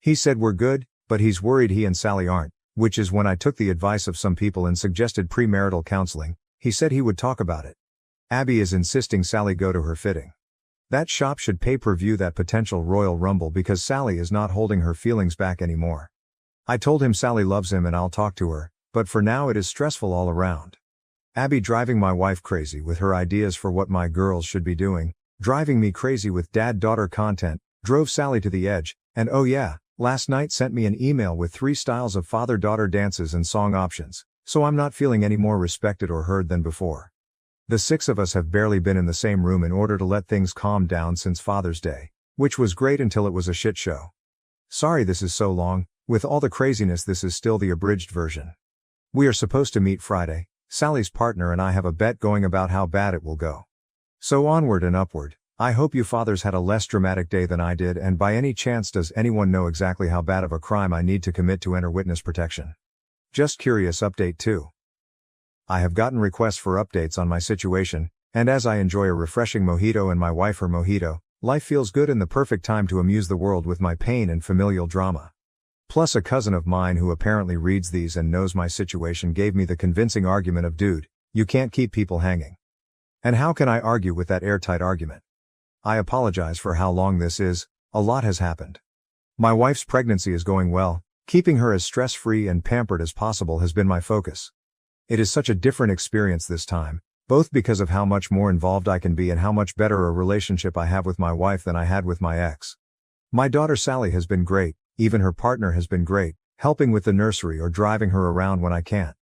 He said we're good, but he's worried he and Sally aren't, which is when I took the advice of some people and suggested premarital counseling. He said he would talk about it. Abby is insisting Sally go to her fitting. That shop should pay-per-view that potential Royal Rumble because Sally is not holding her feelings back anymore. I told him Sally loves him and I'll talk to her, but for now it is stressful all around. Abby driving my wife crazy with her ideas for what my girls should be doing, driving me crazy with dad-daughter content, drove Sally to the edge, and oh yeah, last night sent me an email with 3 styles of father-daughter dances and song options, so I'm not feeling any more respected or heard than before. The 6 of us have barely been in the same room in order to let things calm down since Father's Day, which was great until it was a shit show. Sorry this is so long, with all the craziness this is still the abridged version. We are supposed to meet Friday, Sally's partner and I have a bet going about how bad it will go. So onward and upward, I hope you fathers had a less dramatic day than I did and by any chance does anyone know exactly how bad of a crime I need to commit to enter witness protection? Just curious update 2. I have gotten requests for updates on my situation, and as I enjoy a refreshing mojito and my wife her mojito, life feels good and the perfect time to amuse the world with my pain and familial drama. Plus a cousin of mine who apparently reads these and knows my situation gave me the convincing argument of dude, you can't keep people hanging. And how can I argue with that airtight argument? I apologize for how long this is, a lot has happened. My wife's pregnancy is going well, keeping her as stress-free and pampered as possible has been my focus. It is such a different experience this time, both because of how much more involved I can be and how much better a relationship I have with my wife than I had with my ex. My daughter Sally has been great, even her partner has been great, helping with the nursery or driving her around when I can't.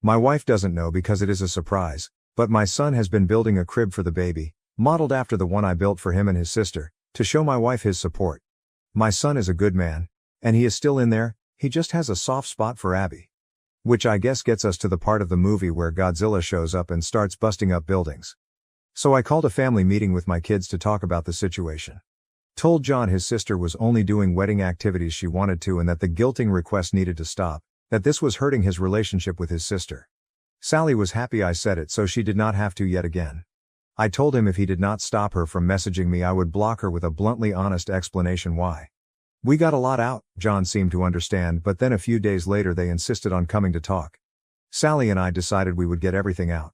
My wife doesn't know because it is a surprise, but my son has been building a crib for the baby, modeled after the one I built for him and his sister, to show my wife his support. My son is a good man. And he is still in there, he just has a soft spot for Abby. Which I guess gets us to the part of the movie where Godzilla shows up and starts busting up buildings. So I called a family meeting with my kids to talk about the situation. Told John his sister was only doing wedding activities she wanted to and that the guilting request needed to stop, that this was hurting his relationship with his sister. Sally was happy I said it so she did not have to yet again. I told him if he did not stop her from messaging me I would block her with a bluntly honest explanation why. We got a lot out, John seemed to understand, but then a few days later they insisted on coming to talk. Sally and I decided we would get everything out.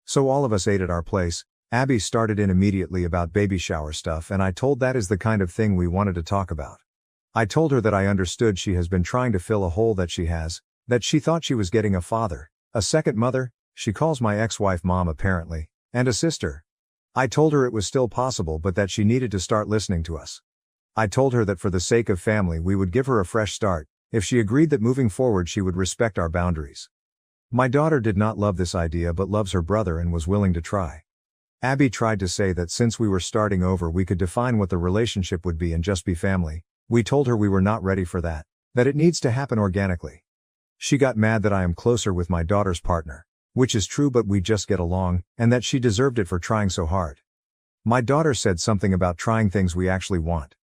So all of us ate at our place. Abby started in immediately about baby shower stuff and I told that is the kind of thing we wanted to talk about. I told her that I understood she has been trying to fill a hole that she has, that she thought she was getting a father, a second mother, she calls my ex-wife mom apparently, and a sister. I told her it was still possible but that she needed to start listening to us. I told her that for the sake of family we would give her a fresh start, if she agreed that moving forward she would respect our boundaries. My daughter did not love this idea but loves her brother and was willing to try. Abby tried to say that since we were starting over we could define what the relationship would be and just be family. We told her we were not ready for that it needs to happen organically. She got mad that I am closer with my daughter's partner, which is true but we just get along, and that she deserved it for trying so hard. My daughter said something about trying things we actually want.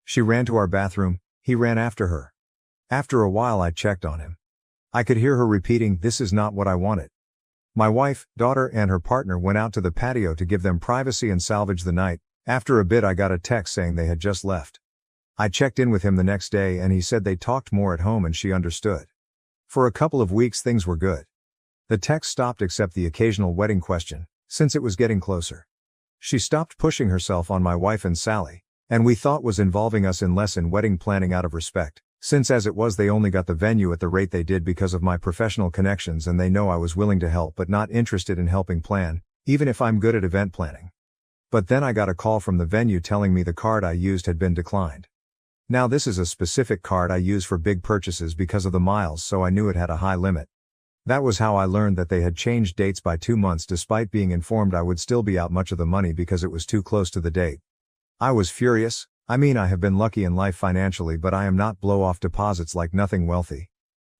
She ran to our bathroom, he ran after her. After a while I checked on him. I could hear her repeating, "This is not what I wanted." My wife, daughter and her partner went out to the patio to give them privacy and salvage the night. After a bit I got a text saying they had just left. I checked in with him the next day and he said they talked more at home and she understood. For a couple of weeks things were good. The text stopped except the occasional wedding question, since it was getting closer. She stopped pushing herself on my wife and Sally, and we thought was involving us in less in wedding planning out of respect, since as it was they only got the venue at the rate they did because of my professional connections and they know I was willing to help but not interested in helping plan, even if I'm good at event planning. But then I got a call from the venue telling me the card I used had been declined. Now this is a specific card I use for big purchases because of the miles so I knew it had a high limit. That was how I learned that they had changed dates by 2 months despite being informed I would still be out much of the money because it was too close to the date. I was furious. I mean I have been lucky in life financially but I am not blow off deposits like nothing wealthy.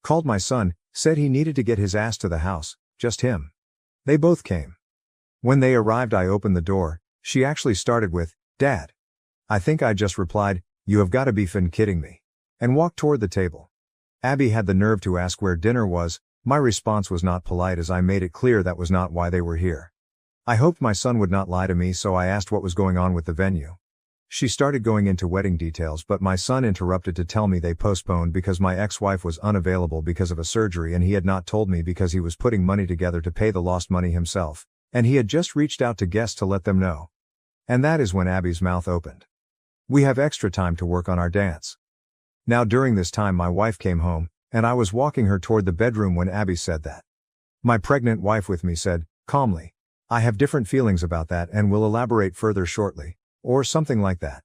Called my son, said he needed to get his ass to the house, just him. They both came. When they arrived I opened the door, she actually started with, "Dad." I think I just replied, "You have got to be fin kidding me," and walked toward the table. Abby had the nerve to ask where dinner was. My response was not polite as I made it clear that was not why they were here. I hoped my son would not lie to me so I asked what was going on with the venue. She started going into wedding details but my son interrupted to tell me they postponed because my ex-wife was unavailable because of a surgery and he had not told me because he was putting money together to pay the lost money himself, and he had just reached out to guests to let them know. And that is when Abby's mouth opened. "We have extra time to work on our dance." Now during this time my wife came home, and I was walking her toward the bedroom when Abby said that. My pregnant wife with me said, calmly, "I have different feelings about that and will elaborate further shortly," or something like that.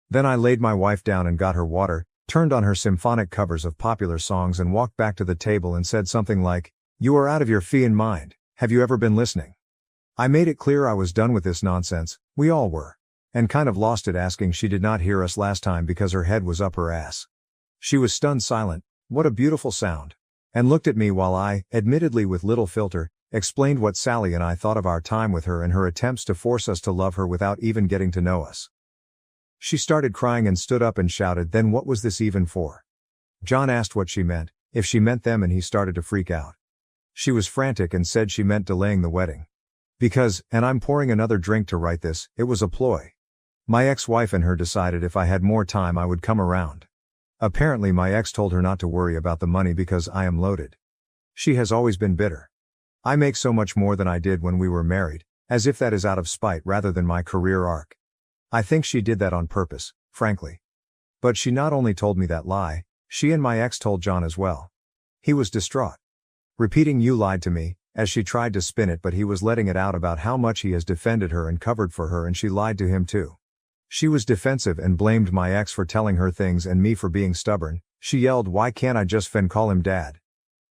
Then I laid my wife down and got her water, turned on her symphonic covers of popular songs and walked back to the table and said something like, "You are out of your fee-in mind, have you ever been listening?" I made it clear I was done with this nonsense, we all were. And kind of lost it asking she did not hear us last time because her head was up her ass. She was stunned silent, "What a beautiful sound," and looked at me while I, admittedly with little filter, explained what Sally and I thought of our time with her and her attempts to force us to love her without even getting to know us. She started crying and stood up and shouted, "Then what was this even for?" John asked what she meant, if she meant them, and he started to freak out. She was frantic and said she meant delaying the wedding. Because, and I'm pouring another drink to write this, it was a ploy. My ex-wife and her decided if I had more time I would come around. Apparently my ex told her not to worry about the money because I am loaded. She has always been bitter. I make so much more than I did when we were married, as if that is out of spite rather than my career arc. I think she did that on purpose, frankly. But she not only told me that lie, she and my ex told John as well. He was distraught. Repeating, "You lied to me," as she tried to spin it, but he was letting it out about how much he has defended her and covered for her, and she lied to him too. She was defensive and blamed my ex for telling her things and me for being stubborn. She yelled, "Why can't I just call him dad?"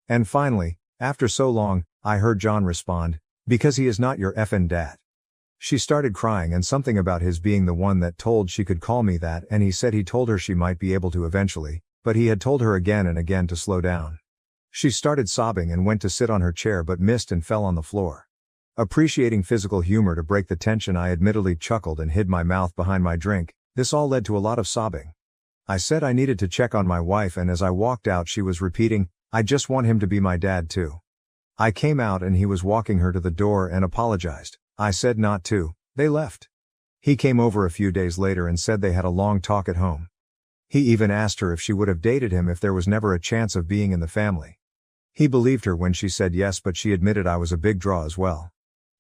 And finally, after so long, I heard John respond, "Because he is not your effin' dad." She started crying and something about his being the one that told she could call me that, and he said he told her she might be able to eventually, but he had told her again and again to slow down. She started sobbing and went to sit on her chair but missed and fell on the floor. Appreciating physical humor to break the tension, I admittedly chuckled and hid my mouth behind my drink. This all led to a lot of sobbing. I said I needed to check on my wife, and as I walked out she was repeating, "I just want him to be my dad too." I came out and he was walking her to the door and apologized. I said not to. They left. He came over a few days later and said they had a long talk at home. He even asked her if she would have dated him if there was never a chance of being in the family. He believed her when she said yes, but she admitted I was a big draw as well.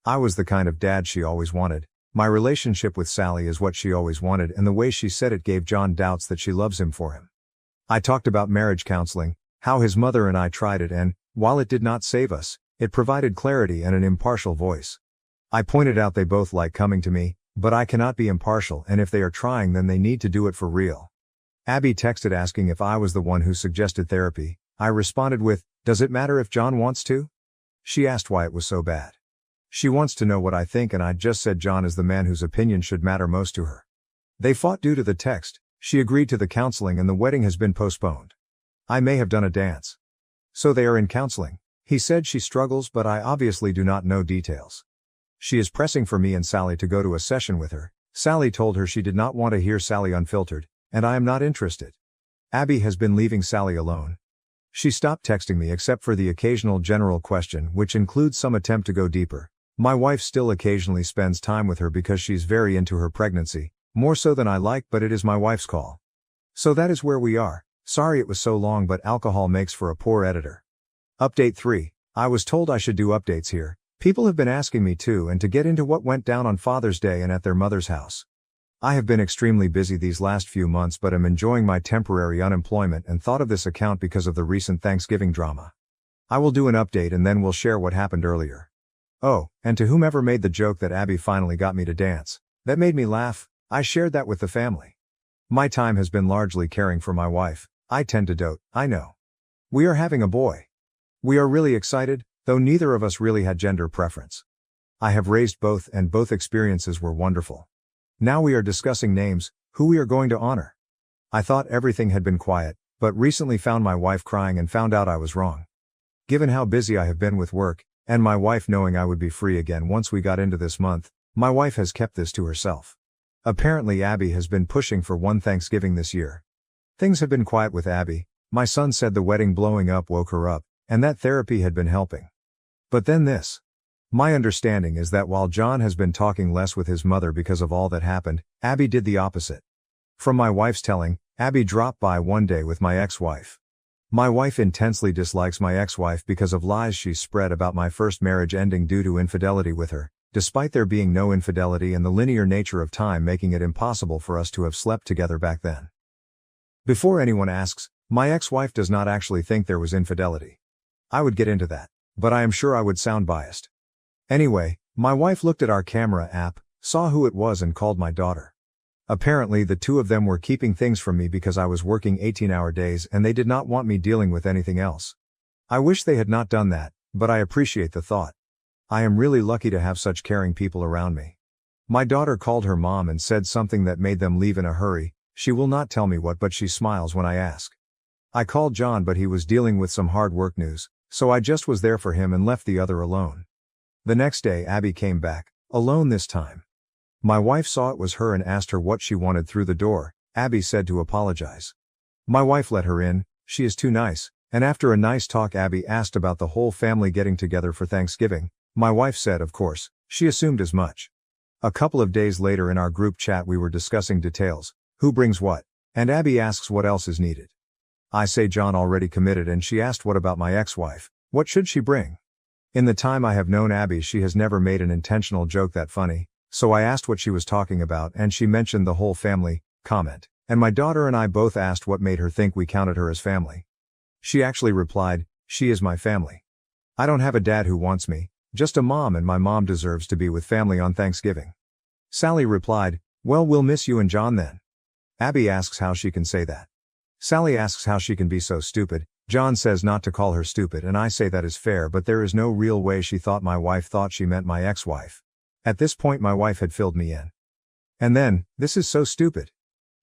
I was the kind of dad she always wanted. My relationship with Sally is what she always wanted, and the way she said it gave John doubts that she loves him for him. I talked about marriage counseling, how his mother and I tried it, and, while it did not save us, it provided clarity and an impartial voice. I pointed out they both like coming to me, but I cannot be impartial, and if they are trying then they need to do it for real. Abby texted asking if I was the one who suggested therapy. I responded with, "Does it matter if John wants to?" She asked why it was so bad. She wants to know what I think, and I just said John is the man whose opinion should matter most to her. They fought due to the text. She agreed to the counseling and the wedding has been postponed. I may have done a dance. So they are in counseling. He said she struggles, but I obviously do not know details. She is pressing for me and Sally to go to a session with her. Sally told her she did not want to hear Sally unfiltered, and I am not interested. Abby has been leaving Sally alone. She stopped texting me except for the occasional general question, which includes some attempt to go deeper. My wife still occasionally spends time with her because she's very into her pregnancy, more so than I like, but it is my wife's call. So that is where we are. Sorry it was so long, but alcohol makes for a poor editor. Update 3. I was told I should do updates here. People have been asking me to, and to get into what went down on Father's Day and at their mother's house. I have been extremely busy these last few months, but am enjoying my temporary unemployment and thought of this account because of the recent Thanksgiving drama. I will do an update and then we'll share what happened earlier. Oh, and to whomever made the joke that Abby finally got me to dance, that made me laugh. I shared that with the family. My time has been largely caring for my wife. I tend to dote, I know. We are having a boy. We are really excited, though neither of us really had gender preference. I have raised both, and both experiences were wonderful. Now we are discussing names, who we are going to honor. I thought everything had been quiet, but recently found my wife crying and found out I was wrong. Given how busy I have been with work, and my wife knowing I would be free again once we got into this month, my wife has kept this to herself. Apparently Abby has been pushing for one Thanksgiving this year. Things have been quiet with Abby. My son said the wedding blowing up woke her up, and that therapy had been helping. But then this. My understanding is that while John has been talking less with his mother because of all that happened, Abby did the opposite. From my wife's telling, Abby dropped by one day with my ex-wife. My wife intensely dislikes my ex-wife because of lies she spread about my first marriage ending due to infidelity with her, despite there being no infidelity and the linear nature of time making it impossible for us to have slept together back then. Before anyone asks, my ex-wife does not actually think there was infidelity. I would get into that, but I am sure I would sound biased. Anyway, my wife looked at our camera app, saw who it was and called my daughter. Apparently the two of them were keeping things from me because I was working 18-hour days and they did not want me dealing with anything else. I wish they had not done that, but I appreciate the thought. I am really lucky to have such caring people around me. My daughter called her mom and said something that made them leave in a hurry. She will not tell me what, but she smiles when I ask. I called John, but he was dealing with some hard work news, so I just was there for him and left the other alone. The next day Abby came back, alone this time. My wife saw it was her and asked her what she wanted through the door. Abby said to apologize. My wife let her in, she is too nice, and after a nice talk Abby asked about the whole family getting together for Thanksgiving. My wife said of course, she assumed as much. A couple of days later in our group chat we were discussing details, who brings what, and Abby asks what else is needed. I say John already committed and she asked what about my ex-wife, what should she bring? In the time I have known Abby she has never made an intentional joke that funny, so I asked what she was talking about and she mentioned the whole family comment, and my daughter and I both asked what made her think we counted her as family. She actually replied, she is my family. I don't have a dad who wants me, just a mom, and my mom deserves to be with family on Thanksgiving. Sally replied, well, we'll miss you and John then. Abby asks how she can say that. Sally asks how she can be so stupid. John says not to call her stupid and I say that is fair, but there is no real way she thought my wife thought she meant my ex-wife. At this point my wife had filled me in. And then, this is so stupid.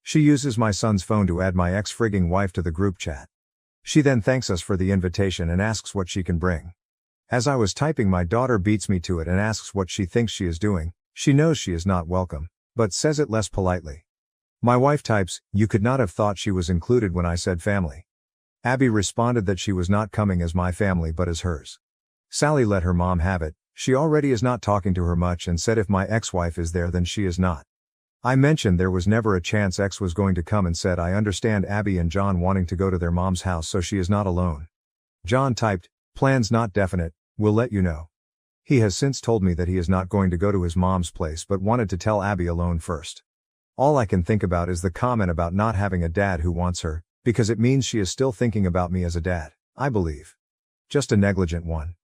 She uses my son's phone to add my ex-frigging wife to the group chat. She then thanks us for the invitation and asks what she can bring. As I was typing, my daughter beats me to it and asks what she thinks she is doing. She knows she is not welcome, but says it less politely. My wife types, "You could not have thought she was included when I said family." Abby responded that she was not coming as my family but as hers. Sally let her mom have it. She already is not talking to her much and said if my ex-wife is there then she is not. I mentioned there was never a chance X was going to come and said I understand Abby and John wanting to go to their mom's house so she is not alone. John typed, "Plans not definite, we'll let you know." He has since told me that he is not going to go to his mom's place but wanted to tell Abby alone first. All I can think about is the comment about not having a dad who wants her, because it means she is still thinking about me as a dad, I believe. Just a negligent one.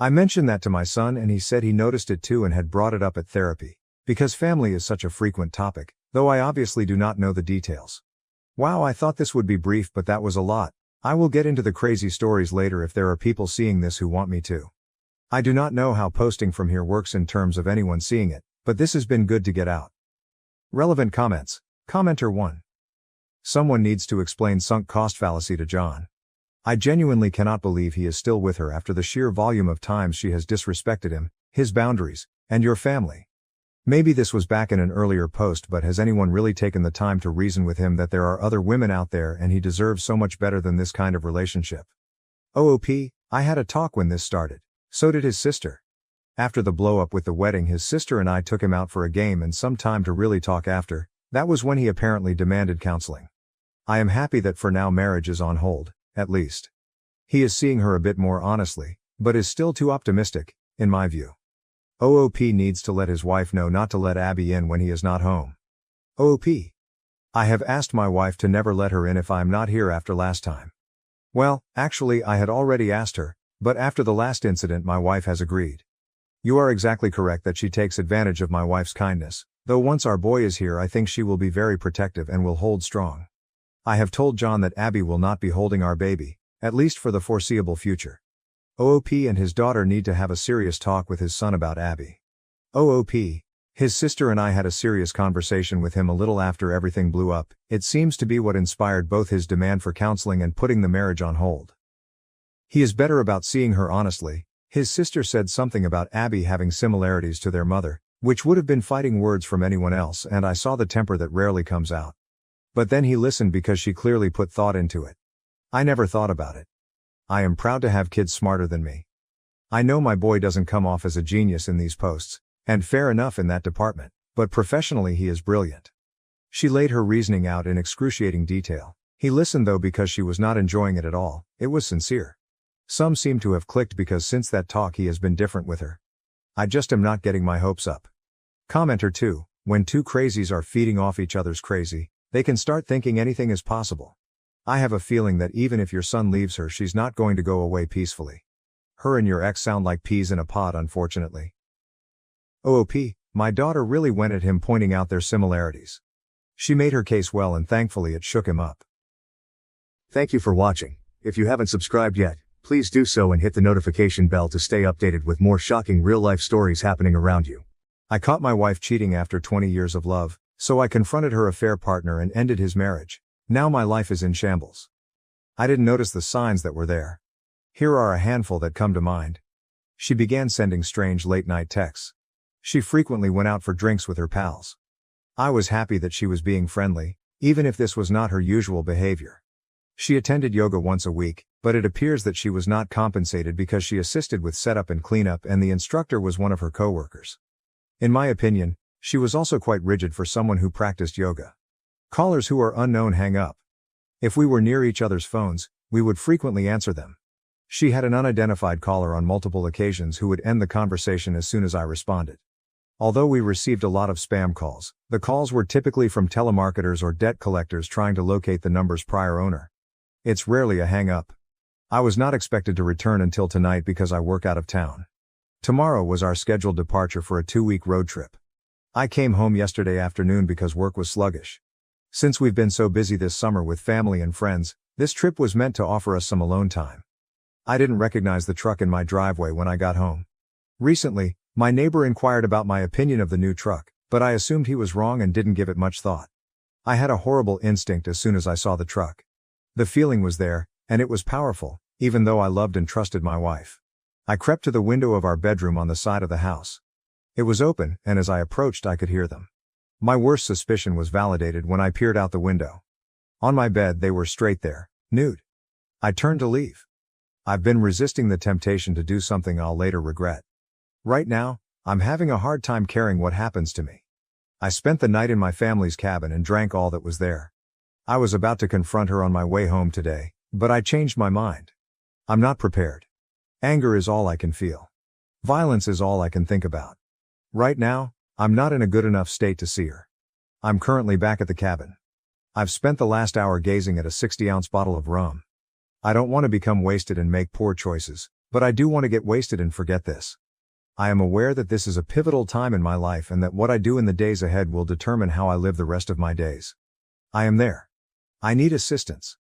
I mentioned that to my son and he said he noticed it too and had brought it up at therapy. Because family is such a frequent topic, though I obviously do not know the details. Wow, I thought this would be brief but that was a lot. I will get into the crazy stories later if there are people seeing this who want me to. I do not know how posting from here works in terms of anyone seeing it, but this has been good to get out. Relevant comments. Commenter 1. Someone needs to explain sunk cost fallacy to John. I genuinely cannot believe he is still with her after the sheer volume of times she has disrespected him, his boundaries, and your family. Maybe this was back in an earlier post, but has anyone really taken the time to reason with him that there are other women out there and he deserves so much better than this kind of relationship? OOP, I had a talk when this started. So did his sister. After the blow up with the wedding, his sister and I took him out for a game and some time to really talk after. That was when he apparently demanded counseling. I am happy that for now marriage is on hold, at least. He is seeing her a bit more honestly, but is still too optimistic, in my view. OOP needs to let his wife know not to let Abby in when he is not home. OOP. I have asked my wife to never let her in if I am not here after last time. Well, actually I had already asked her, but after the last incident my wife has agreed. You are exactly correct that she takes advantage of my wife's kindness, though once our boy is here I think she will be very protective and will hold strong. I have told John that Abby will not be holding our baby, at least for the foreseeable future. OOP and his daughter need to have a serious talk with his son about Abby. OOP. His sister and I had a serious conversation with him a little after everything blew up. It seems to be what inspired both his demand for counseling and putting the marriage on hold. He is better about seeing her honestly. His sister said something about Abby having similarities to their mother, which would have been fighting words from anyone else, and I saw the temper that rarely comes out. But then he listened because she clearly put thought into it. I never thought about it. I am proud to have kids smarter than me. I know my boy doesn't come off as a genius in these posts, and fair enough in that department, but professionally he is brilliant. She laid her reasoning out in excruciating detail. He listened though because she was not enjoying it at all. It was sincere. Some seem to have clicked because since that talk he has been different with her. I just am not getting my hopes up. Commenter 2. When two crazies are feeding off each other's crazy, they can start thinking anything is possible. I have a feeling that even if your son leaves her she's not going to go away peacefully. Her and your ex sound like peas in a pod unfortunately. OOP, my daughter really went at him pointing out their similarities. She made her case well and thankfully it shook him up. Thank you for watching. If you haven't subscribed yet, please do so and hit the notification bell to stay updated with more shocking real-life stories happening around you. I caught my wife cheating after 20 years of love, so I confronted her affair partner and ended his marriage. Now my life is in shambles. I didn't notice the signs that were there. Here are a handful that come to mind. She began sending strange late-night texts. She frequently went out for drinks with her pals. I was happy that she was being friendly, even if this was not her usual behavior. She attended yoga once a week, but it appears that she was not compensated because she assisted with setup and cleanup and the instructor was one of her coworkers. In my opinion, she was also quite rigid for someone who practiced yoga. Callers who are unknown hang up. If we were near each other's phones, we would frequently answer them. She had an unidentified caller on multiple occasions who would end the conversation as soon as I responded. Although we received a lot of spam calls, the calls were typically from telemarketers or debt collectors trying to locate the number's prior owner. It's rarely a hang-up. I was not expected to return until tonight because I work out of town. Tomorrow was our scheduled departure for a 2-week road trip. I came home yesterday afternoon because work was sluggish. Since we've been so busy this summer with family and friends, this trip was meant to offer us some alone time. I didn't recognize the truck in my driveway when I got home. Recently, My neighbor inquired about my opinion of the new truck, but I assumed he was wrong and didn't give it much thought. I had a horrible instinct as soon as I saw the truck. The feeling was there, and it was powerful, even though I loved and trusted my wife. I crept to the window of our bedroom on the side of the house. It was open, and as I approached I could hear them. My worst suspicion was validated when I peered out the window. On my bed they were straight there, nude. I turned to leave. I've been resisting the temptation to do something I'll later regret. Right now, I'm having a hard time caring what happens to me. I spent the night in my family's cabin and drank all that was there. I was about to confront her on my way home today, but I changed my mind. I'm not prepared. Anger is all I can feel. Violence is all I can think about. Right now, I'm not in a good enough state to see her. I'm currently back at the cabin. I've spent the last hour gazing at a 60-ounce bottle of rum. I don't want to become wasted and make poor choices, but I do want to get wasted and forget this. I am aware that this is a pivotal time in my life and that what I do in the days ahead will determine how I live the rest of my days. I am there. I need assistance.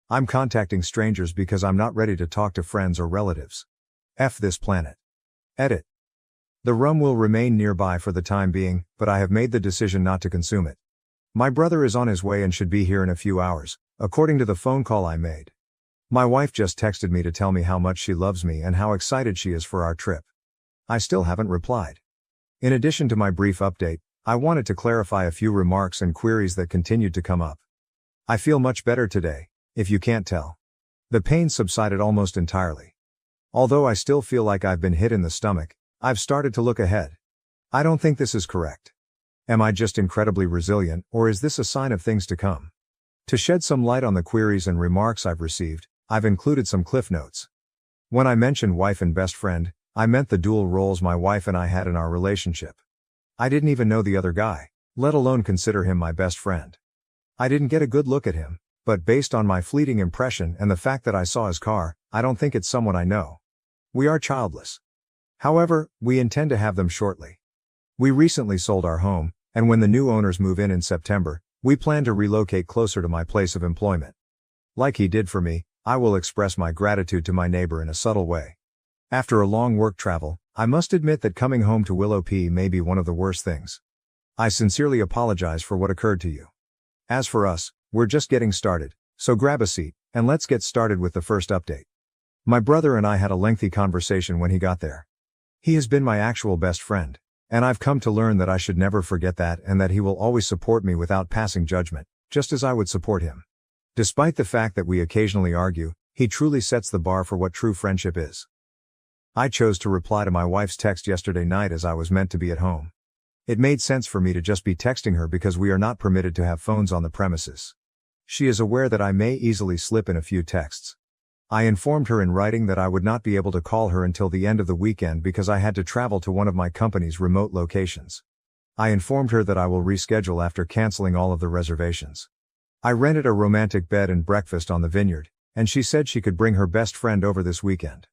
I'm contacting strangers because I'm not ready to talk to friends or relatives. F this planet. Edit. The rum will remain nearby for the time being, but I have made the decision not to consume it. My brother is on his way and should be here in a few hours, according to the phone call I made. My wife just texted me to tell me how much she loves me and how excited she is for our trip. I still haven't replied. In addition to my brief update, I wanted to clarify a few remarks and queries that continued to come up. I feel much better today, if you can't tell. The pain subsided almost entirely. Although I still feel like I've been hit in the stomach, I've started to look ahead. I don't think this is correct. Am I just incredibly resilient, or is this a sign of things to come? To shed some light on the queries and remarks I've received, I've included some cliff notes. When I mentioned wife and best friend, I meant the dual roles my wife and I had in our relationship. I didn't even know the other guy, let alone consider him my best friend. I didn't get a good look at him, but based on my fleeting impression and the fact that I saw his car, I don't think it's someone I know. We are childless. However, we intend to have them shortly. We recently sold our home, and when the new owners move in September, we plan to relocate closer to my place of employment. Like he did for me, I will express my gratitude to my neighbor in a subtle way. After a long work travel, I must admit that coming home to Willow P may be one of the worst things. I sincerely apologize for what occurred to you. As for us, we're just getting started, so grab a seat, and let's get started with the first update. My brother and I had a lengthy conversation when he got there. He has been my actual best friend, and I've come to learn that I should never forget that and that he will always support me without passing judgment, just as I would support him. Despite the fact that we occasionally argue, he truly sets the bar for what true friendship is. I chose to reply to my wife's text yesterday night as I was meant to be at home. It made sense for me to just be texting her because we are not permitted to have phones on the premises. She is aware that I may easily slip in a few texts. I informed her in writing that I would not be able to call her until the end of the weekend because I had to travel to one of my company's remote locations. I informed her that I will reschedule after canceling all of the reservations. I rented a romantic bed and breakfast on the vineyard, and she said she could bring her best friend over this weekend.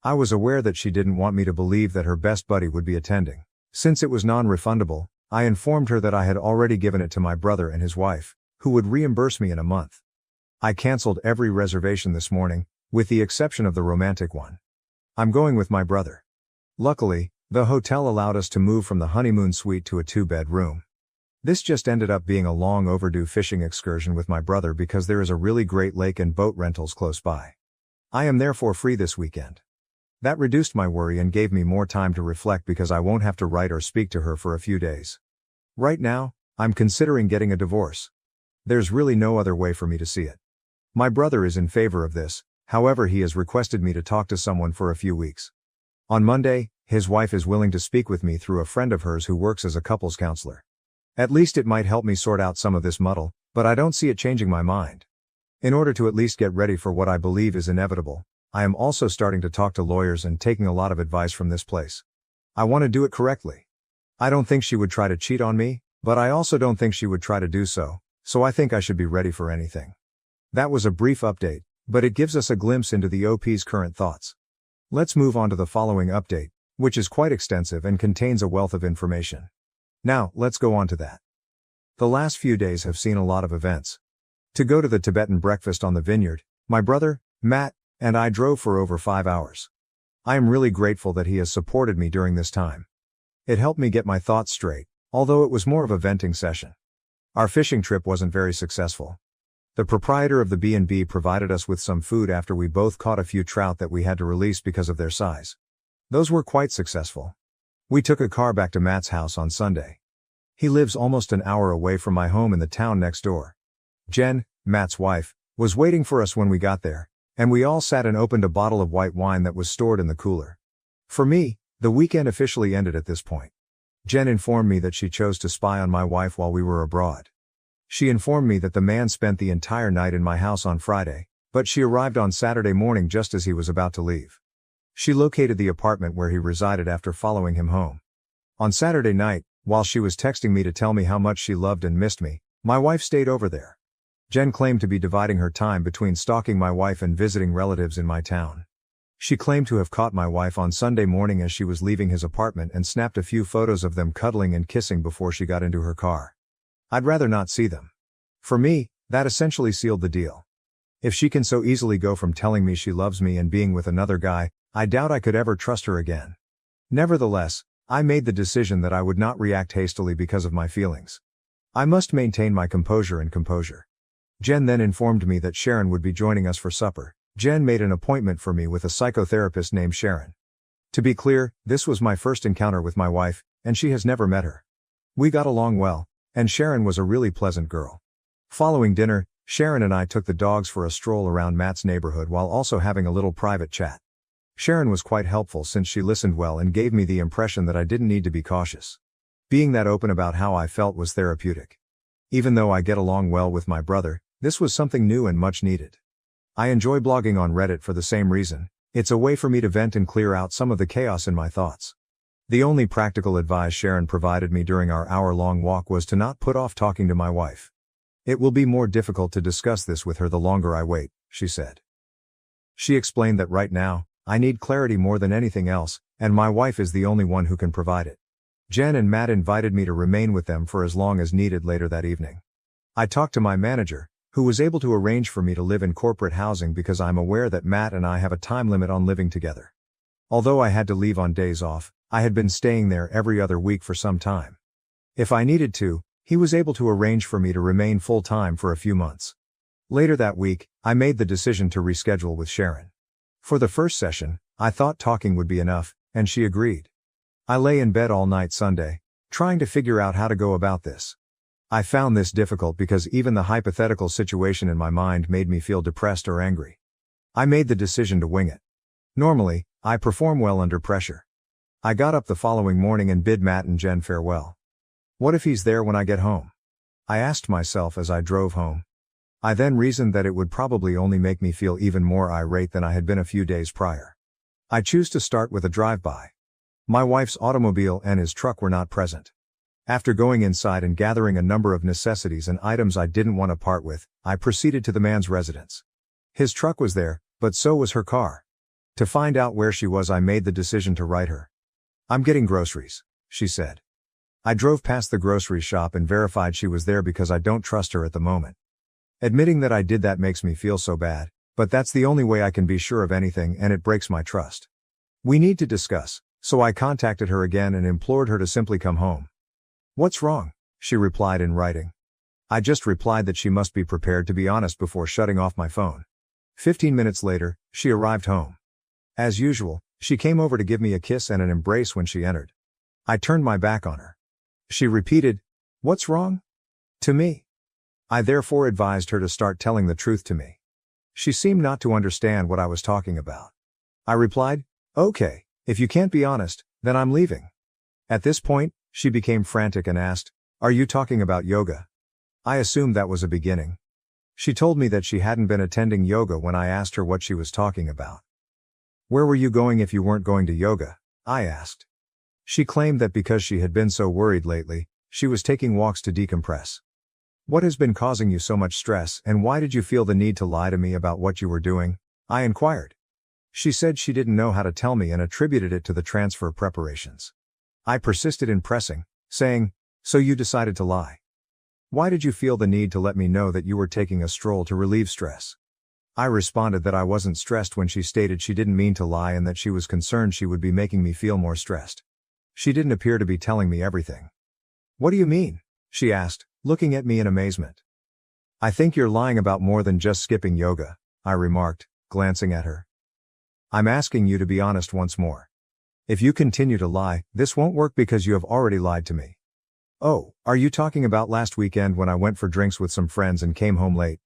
I was aware that she didn't want me to believe that her best buddy would be attending. Since it was non-refundable, I informed her that I had already given it to my brother and his wife, who would reimburse me in a month. I canceled every reservation this morning, with the exception of the romantic one. I'm going with my brother. Luckily, the hotel allowed us to move from the honeymoon suite to a 2-bedroom. This just ended up being a long overdue fishing excursion with my brother because there is a really great lake and boat rentals close by. I am therefore free this weekend. That reduced my worry and gave me more time to reflect because I won't have to write or speak to her for a few days. Right now, I'm considering getting a divorce. There's really no other way for me to see it. My brother is in favor of this, however he has requested me to talk to someone for a few weeks. On Monday, his wife is willing to speak with me through a friend of hers who works as a couples counselor. At least it might help me sort out some of this muddle, but I don't see it changing my mind. In order to at least get ready for what I believe is inevitable, I am also starting to talk to lawyers and taking a lot of advice from this place. I want to do it correctly. I don't think she would try to cheat on me, but I also don't think she would try to do so I think I should be ready for anything. That was a brief update, but it gives us a glimpse into the OP's current thoughts. Let's move on to the following update, which is quite extensive and contains a wealth of information. Now, let's go on to that. The last few days have seen a lot of events. To go to the Tibetan breakfast on the vineyard, my brother, Matt, and I drove for over 5 hours. I am really grateful that he has supported me during this time, It helped me get my thoughts straight, although it was more of a venting session. Our fishing trip wasn't very successful. The proprietor of the B&B provided us with some food after we both caught a few trout that we had to release because of their size. Those were quite successful. We took a car back to Matt's house on Sunday. He lives almost an hour away from my home in the town next door. Jen, Matt's wife, was waiting for us when we got there, and we all sat and opened a bottle of white wine that was stored in the cooler. For me, the weekend officially ended at this point. Jen informed me that she chose to spy on my wife while we were abroad. She informed me that the man spent the entire night in my house on Friday, but she arrived on Saturday morning just as he was about to leave. She located the apartment where he resided after following him home. On Saturday night, while she was texting me to tell me how much she loved and missed me, my wife stayed over there. Jen claimed to be dividing her time between stalking my wife and visiting relatives in my town. She claimed to have caught my wife on Sunday morning as she was leaving his apartment and snapped a few photos of them cuddling and kissing before she got into her car. I'd rather not see them. For me, that essentially sealed the deal. If she can so easily go from telling me she loves me and being with another guy, I doubt I could ever trust her again. Nevertheless, I made the decision that I would not react hastily because of my feelings. I must maintain my composure and composure. Jen then informed me that Sharon would be joining us for supper. Jen made an appointment for me with a psychotherapist named Sharon. To be clear, this was my first encounter with my wife, and she has never met her. We got along well, and Sharon was a really pleasant girl. Following dinner, Sharon and I took the dogs for a stroll around Matt's neighborhood while also having a little private chat. Sharon was quite helpful since she listened well and gave me the impression that I didn't need to be cautious. Being that open about how I felt was therapeutic. Even though I get along well with my brother, this was something new and much needed. I enjoy blogging on Reddit for the same reason. It's a way for me to vent and clear out some of the chaos in my thoughts. The only practical advice Sharon provided me during our hour-long walk was to not put off talking to my wife. It will be more difficult to discuss this with her the longer I wait, she said. She explained that right now, I need clarity more than anything else, and my wife is the only one who can provide it. Jen and Matt invited me to remain with them for as long as needed later that evening. I talked to my manager, who was able to arrange for me to live in corporate housing because I'm aware that Matt and I have a time limit on living together. Although I had to leave on days off, I had been staying there every other week for some time. If I needed to, he was able to arrange for me to remain full-time for a few months. Later that week, I made the decision to reschedule with Sharon. For the first session, I thought talking would be enough, and she agreed. I lay in bed all night Sunday, trying to figure out how to go about this. I found this difficult because even the hypothetical situation in my mind made me feel depressed or angry. I made the decision to wing it. Normally, I perform well under pressure. I got up the following morning and bid Matt and Jen farewell. What if he's there when I get home? I asked myself as I drove home. I then reasoned that it would probably only make me feel even more irate than I had been a few days prior. I choose to start with a drive-by. My wife's automobile and his truck were not present. After going inside and gathering a number of necessities and items I didn't want to part with, I proceeded to the man's residence. His truck was there, but so was her car. To find out where she was, I made the decision to write her. "I'm getting groceries," she said. I drove past the grocery shop and verified she was there because I don't trust her at the moment. Admitting that I did that makes me feel so bad, but that's the only way I can be sure of anything, and it breaks my trust. We need to discuss, so I contacted her again and implored her to simply come home. "What's wrong?" she replied in writing. I just replied that she must be prepared to be honest before shutting off my phone. 15 minutes later, she arrived home. As usual, she came over to give me a kiss and an embrace when she entered. I turned my back on her. She repeated, "What's wrong?" to me. I therefore advised her to start telling the truth to me. She seemed not to understand what I was talking about. I replied, "Okay, if you can't be honest, then I'm leaving." At this point, she became frantic and asked, "Are you talking about yoga?" I assumed that was a beginning. She told me that she hadn't been attending yoga when I asked her what she was talking about. "Where were you going if you weren't going to yoga?" I asked. She claimed that because she had been so worried lately, she was taking walks to decompress. "What has been causing you so much stress, and why did you feel the need to lie to me about what you were doing?" I inquired. She said she didn't know how to tell me and attributed it to the transfer preparations. I persisted in pressing, saying, "So you decided to lie. Why did you feel the need to let me know that you were taking a stroll to relieve stress?" I responded that I wasn't stressed when she stated she didn't mean to lie and that she was concerned she would be making me feel more stressed. She didn't appear to be telling me everything. "What do you mean?" she asked, looking at me in amazement. "I think you're lying about more than just skipping yoga," I remarked, glancing at her. "I'm asking you to be honest once more. If you continue to lie, this won't work because you have already lied to me." "Oh, are you talking about last weekend when I went for drinks with some friends and came home late?"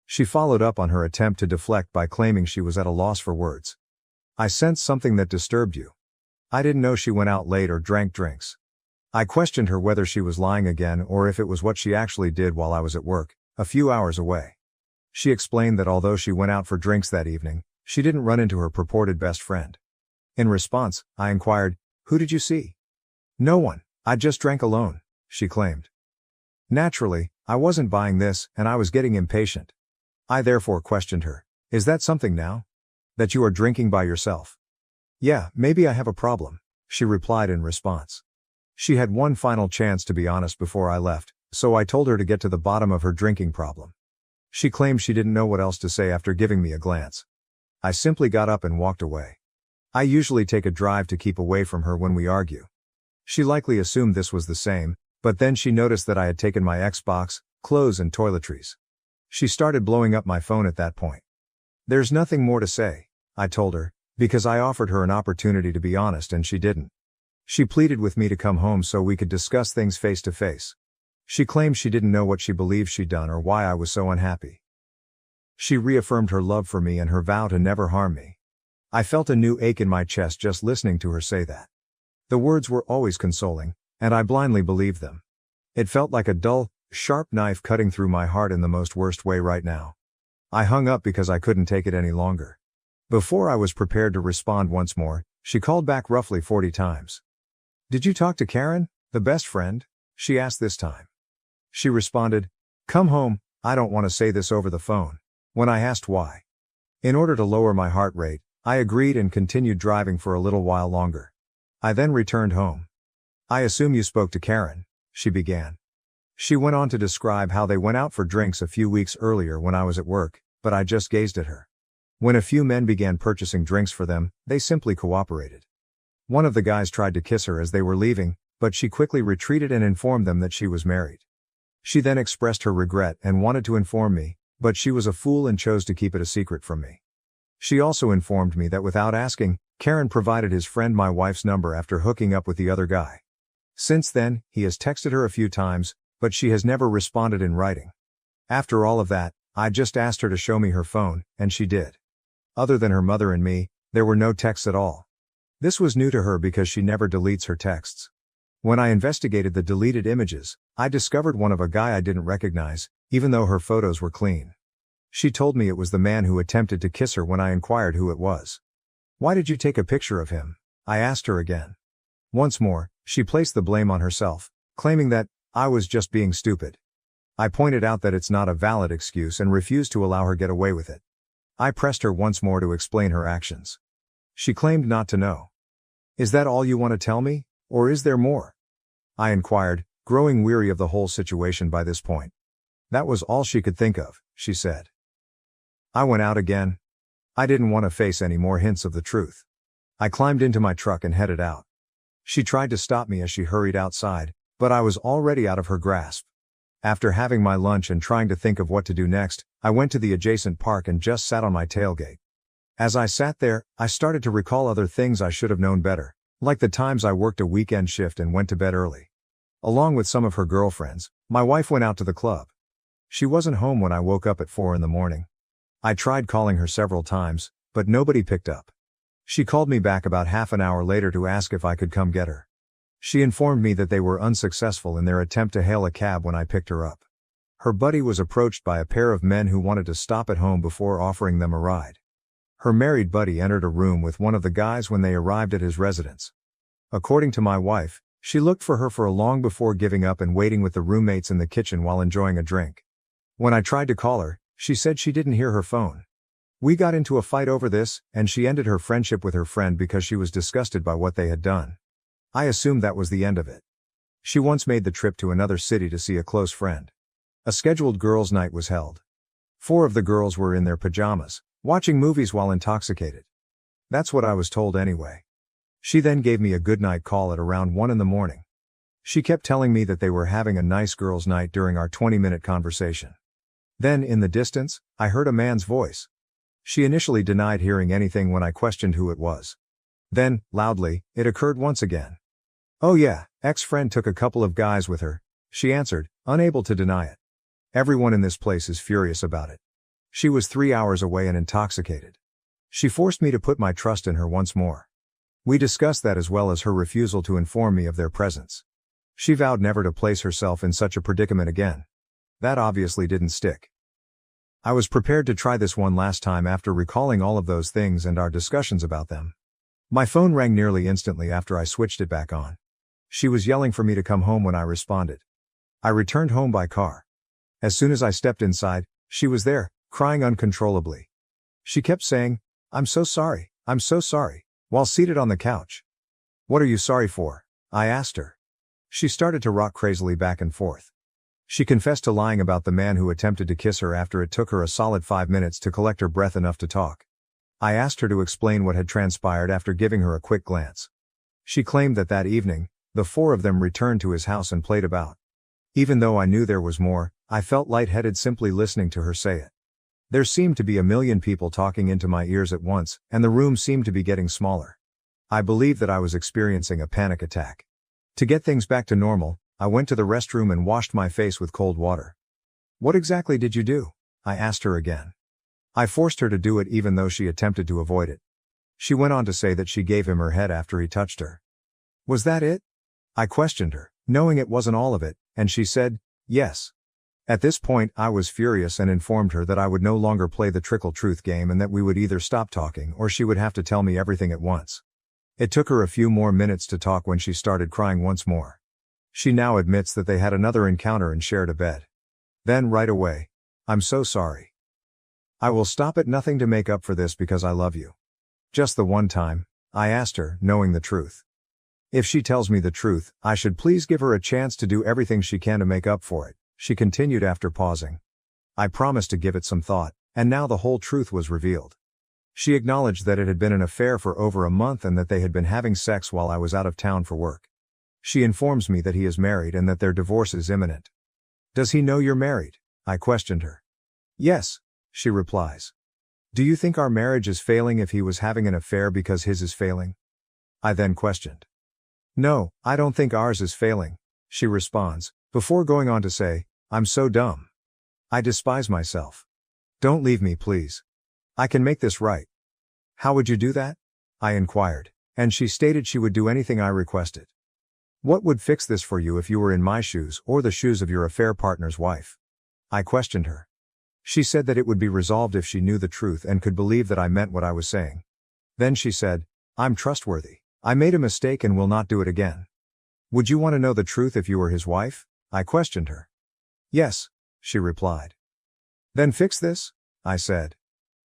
She followed up on her attempt to deflect by claiming she was at a loss for words. "I sensed something that disturbed you. I didn't know she went out late or drank drinks." I questioned her whether she was lying again or if it was what she actually did while I was at work, a few hours away. She explained that although she went out for drinks that evening, she didn't run into her purported best friend. In response, I inquired, "Who did you see?" "No one, I just drank alone," she claimed. Naturally, I wasn't buying this, and I was getting impatient. I therefore questioned her, "Is that something now? That you are drinking by yourself?" "Yeah, maybe I have a problem," she replied in response. She had one final chance to be honest before I left, so I told her to get to the bottom of her drinking problem. She claimed she didn't know what else to say after giving me a glance. I simply got up and walked away. I usually take a drive to keep away from her when we argue. She likely assumed this was the same, but then she noticed that I had taken my Xbox, clothes and toiletries. She started blowing up my phone at that point. "There's nothing more to say," I told her, because I offered her an opportunity to be honest and she didn't. She pleaded with me to come home so we could discuss things face to face. She claimed she didn't know what she believed she'd done or why I was so unhappy. She reaffirmed her love for me and her vow to never harm me. I felt a new ache in my chest just listening to her say that. The words were always consoling, and I blindly believed them. It felt like a dull, sharp knife cutting through my heart in the most worst way right now. I hung up because I couldn't take it any longer. Before I was prepared to respond once more, she called back roughly 40 times. "Did you talk to Karen, the best friend?" she asked this time. She responded, "Come home, I don't want to say this over the phone," when I asked why. In order to lower my heart rate, I agreed and continued driving for a little while longer. I then returned home. "I assume you spoke to Karen," she began. She went on to describe how they went out for drinks a few weeks earlier when I was at work, but I just gazed at her. When a few men began purchasing drinks for them, they simply cooperated. One of the guys tried to kiss her as they were leaving, but she quickly retreated and informed them that she was married. She then expressed her regret and wanted to inform me, but she was a fool and chose to keep it a secret from me. She also informed me that without asking, Karen provided his friend my wife's number after hooking up with the other guy. Since then, he has texted her a few times, but she has never responded in writing. After all of that, I just asked her to show me her phone, and she did. Other than her mother and me, there were no texts at all. This was new to her because she never deletes her texts. When I investigated the deleted images, I discovered one of a guy I didn't recognize, even though her photos were clean. She told me it was the man who attempted to kiss her when I inquired who it was. "Why did you take a picture of him?" I asked her again. Once more, she placed the blame on herself, claiming that I was just being stupid. I pointed out that it's not a valid excuse and refused to allow her get away with it. I pressed her once more to explain her actions. She claimed not to know. "Is that all you want to tell me, or is there more?" I inquired, growing weary of the whole situation by this point. That was all she could think of, she said. I went out again. I didn't want to face any more hints of the truth. I climbed into my truck and headed out. She tried to stop me as she hurried outside, but I was already out of her grasp. After having my lunch and trying to think of what to do next, I went to the adjacent park and just sat on my tailgate. As I sat there, I started to recall other things I should have known better, like the times I worked a weekend shift and went to bed early. Along with some of her girlfriends, my wife went out to the club. She wasn't home when I woke up at 4 in the morning. I tried calling her several times, but nobody picked up. She called me back about half an hour later to ask if I could come get her. She informed me that they were unsuccessful in their attempt to hail a cab when I picked her up. Her buddy was approached by a pair of men who wanted to stop at home before offering them a ride. Her married buddy entered a room with one of the guys when they arrived at his residence. According to my wife, she looked for her for long before giving up and waiting with the roommates in the kitchen while enjoying a drink. When I tried to call her, she said she didn't hear her phone. We got into a fight over this, and she ended her friendship with her friend because she was disgusted by what they had done. I assumed that was the end of it. She once made the trip to another city to see a close friend. A scheduled girls' night was held. 4 of the girls were in their pajamas, watching movies while intoxicated. That's what I was told anyway. She then gave me a goodnight call at around 1 in the morning. She kept telling me that they were having a nice girls' night during our 20-minute conversation. Then, in the distance, I heard a man's voice. She initially denied hearing anything when I questioned who it was. Then, loudly, it occurred once again. "Oh yeah, ex-friend took a couple of guys with her," she answered, unable to deny it. "Everyone in this place is furious about it. She was 3 hours away and intoxicated. She forced me to put my trust in her once more." We discussed that as well as her refusal to inform me of their presence. She vowed never to place herself in such a predicament again. That obviously didn't stick. I was prepared to try this one last time after recalling all of those things and our discussions about them. My phone rang nearly instantly after I switched it back on. She was yelling for me to come home when I responded. I returned home by car. As soon as I stepped inside, she was there, crying uncontrollably. She kept saying, I'm so sorry," while seated on the couch. "What are you sorry for?" I asked her. She started to rock crazily back and forth. She confessed to lying about the man who attempted to kiss her after it took her a solid 5 minutes to collect her breath enough to talk. I asked her to explain what had transpired after giving her a quick glance. She claimed that that evening, the four of them returned to his house and played about. Even though I knew there was more, I felt lightheaded simply listening to her say it. There seemed to be a million people talking into my ears at once, and the room seemed to be getting smaller. I believed that I was experiencing a panic attack. To get things back to normal, I went to the restroom and washed my face with cold water. "What exactly did you do?" I asked her again. I forced her to do it even though she attempted to avoid it. She went on to say that she gave him her head after he touched her. "Was that it?" I questioned her, knowing it wasn't all of it, and she said, "Yes." At this point, I was furious and informed her that I would no longer play the trickle truth game and that we would either stop talking or she would have to tell me everything at once. It took her a few more minutes to talk when she started crying once more. She now admits that they had another encounter and shared a bed. Then right away, "I'm so sorry. I will stop at nothing to make up for this because I love you." "Just the one time?" I asked her, knowing the truth. If she tells me the truth, I should please give her a chance to do everything she can to make up for it, she continued after pausing. I promised to give it some thought, and now the whole truth was revealed. She acknowledged that it had been an affair for over a month and that they had been having sex while I was out of town for work. She informs me that he is married and that their divorce is imminent. "Does he know you're married?" I questioned her. "Yes," she replies. "Do you think our marriage is failing if he was having an affair because his is failing?" I then questioned. "No, I don't think ours is failing," she responds, before going on to say, "I'm so dumb. I despise myself. Don't leave me, please. I can make this right." "How would you do that?" I inquired, and she stated she would do anything I requested. "What would fix this for you if you were in my shoes or the shoes of your affair partner's wife?" I questioned her. She said that it would be resolved if she knew the truth and could believe that I meant what I was saying. Then she said, "I'm trustworthy. I made a mistake and will not do it again." "Would you want to know the truth if you were his wife?" I questioned her. "Yes," she replied. "Then fix this?" I said.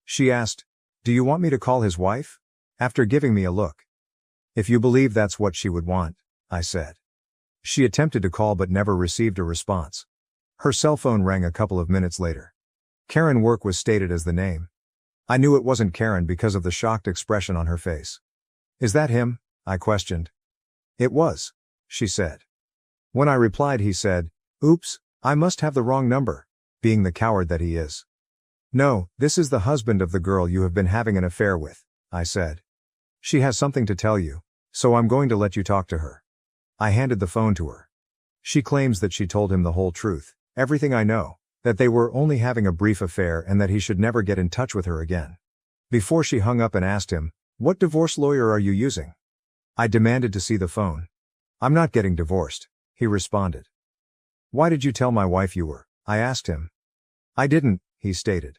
She asked, "Do you want me to call his wife?" after giving me a look. "If you believe that's what she would want," I said. She attempted to call but never received a response. Her cell phone rang a couple of minutes later. Karen Work was stated as the name. I knew it wasn't Karen because of the shocked expression on her face. "Is that him?" I questioned. "It was," she said. When I replied, he said, "Oops, I must have the wrong number," being the coward that he is. "No, this is the husband of the girl you have been having an affair with," I said. "She has something to tell you, so I'm going to let you talk to her." I handed the phone to her. She claims that she told him the whole truth, everything I know, that they were only having a brief affair and that he should never get in touch with her again. Before she hung up and asked him, "What divorce lawyer are you using?" I demanded to see the phone. "I'm not getting divorced," he responded. "Why did you tell my wife you were?" I asked him. "I didn't," he stated.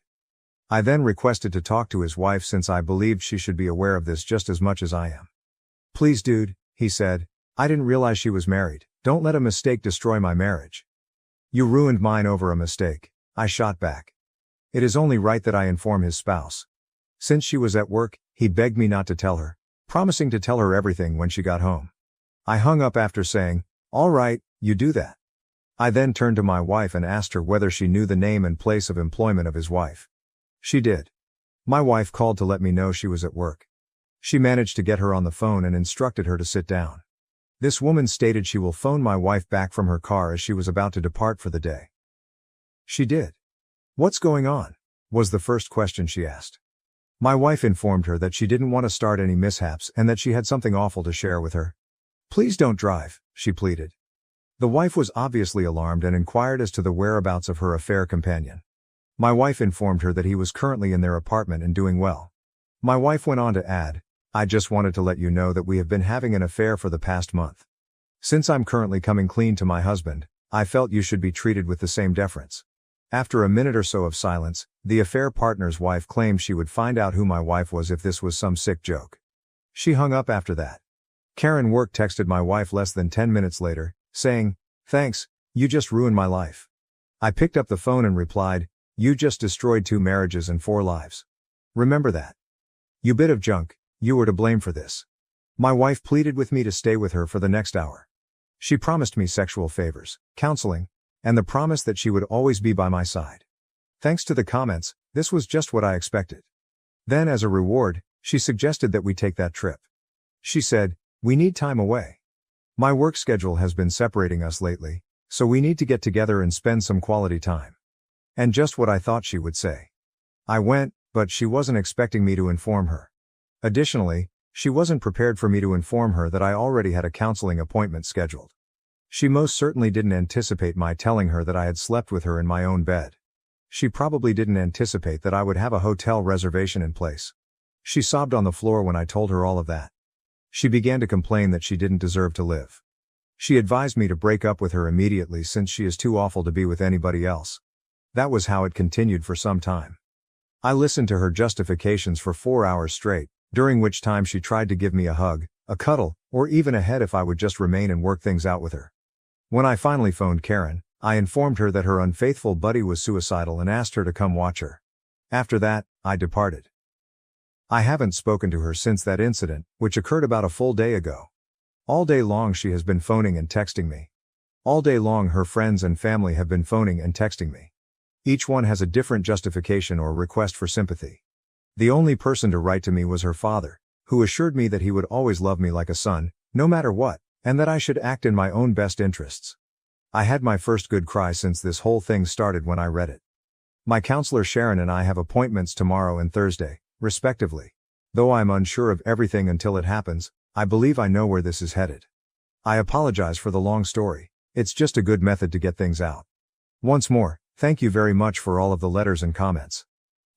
I then requested to talk to his wife since I believed she should be aware of this just as much as I am. "Please dude," he said, "I didn't realize she was married. Don't let a mistake destroy my marriage." "You ruined mine over a mistake," I shot back. "It is only right that I inform his spouse." Since she was at work, he begged me not to tell her, promising to tell her everything when she got home. I hung up after saying, "All right, you do that." I then turned to my wife and asked her whether she knew the name and place of employment of his wife. She did. My wife called to let me know she was at work. She managed to get her on the phone and instructed her to sit down. This woman stated she will phone my wife back from her car as she was about to depart for the day. She did. "What's going on?" was the first question she asked. My wife informed her that she didn't want to start any mishaps and that she had something awful to share with her. "Please don't drive," she pleaded. The wife was obviously alarmed and inquired as to the whereabouts of her affair companion. My wife informed her that he was currently in their apartment and doing well. My wife went on to add, "I just wanted to let you know that we have been having an affair for the past month. Since I'm currently coming clean to my husband, I felt you should be treated with the same deference." After a minute or so of silence, the affair partner's wife claimed she would find out who my wife was if this was some sick joke. She hung up after that. Karen Work texted my wife less than 10 minutes later, saying, "Thanks, you just ruined my life." I picked up the phone and replied, "You just destroyed 2 marriages and 4 lives. Remember that. You bit of junk, you were to blame for this." My wife pleaded with me to stay with her for the next hour. She promised me sexual favors, counseling, and the promise that she would always be by my side. Thanks to the comments, this was just what I expected. Then, as a reward, she suggested that we take that trip. She said, "We need time away. My work schedule has been separating us lately, so we need to get together and spend some quality time." And just what I thought she would say. I went, but she wasn't expecting me to inform her. Additionally, she wasn't prepared for me to inform her that I already had a counseling appointment scheduled. She most certainly didn't anticipate my telling her that I had slept with her in my own bed. She probably didn't anticipate that I would have a hotel reservation in place. She sobbed on the floor when I told her all of that. She began to complain that she didn't deserve to live. She advised me to break up with her immediately since she is too awful to be with anybody else. That was how it continued for some time. I listened to her justifications for 4 hours straight, during which time she tried to give me a hug, a cuddle, or even a head if I would just remain and work things out with her. When I finally phoned Karen, I informed her that her unfaithful buddy was suicidal and asked her to come watch her. After that, I departed. I haven't spoken to her since that incident, which occurred about a full day ago. All day long she has been phoning and texting me. All day long her friends and family have been phoning and texting me. Each one has a different justification or request for sympathy. The only person to write to me was her father, who assured me that he would always love me like a son, no matter what, and that I should act in my own best interests. I had my first good cry since this whole thing started when I read it. My counselor Sharon and I have appointments tomorrow and Thursday, respectively. Though I'm unsure of everything until it happens, I believe I know where this is headed. I apologize for the long story, it's just a good method to get things out. Once more, thank you very much for all of the letters and comments.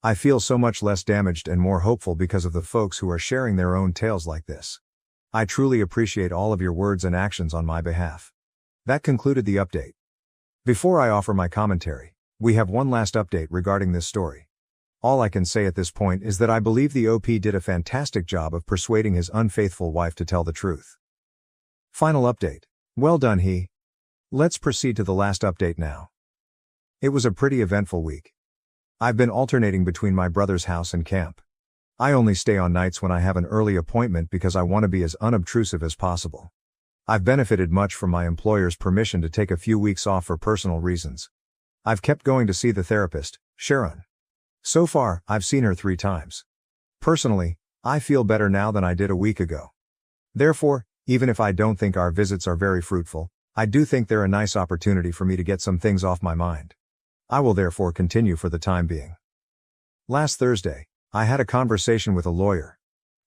I feel so much less damaged and more hopeful because of the folks who are sharing their own tales like this. I truly appreciate all of your words and actions on my behalf. That concluded the update. Before I offer my commentary, we have one last update regarding this story. All I can say at this point is that I believe the OP did a fantastic job of persuading his unfaithful wife to tell the truth. Final update. Well done, he. Let's proceed to the last update now. It was a pretty eventful week. I've been alternating between my brother's house and camp. I only stay on nights when I have an early appointment because I want to be as unobtrusive as possible. I've benefited much from my employer's permission to take a few weeks off for personal reasons. I've kept going to see the therapist, Sharon. So far, I've seen her 3 times. Personally, I feel better now than I did a week ago. Therefore, even if I don't think our visits are very fruitful, I do think they're a nice opportunity for me to get some things off my mind. I will therefore continue for the time being. Last Thursday, I had a conversation with a lawyer.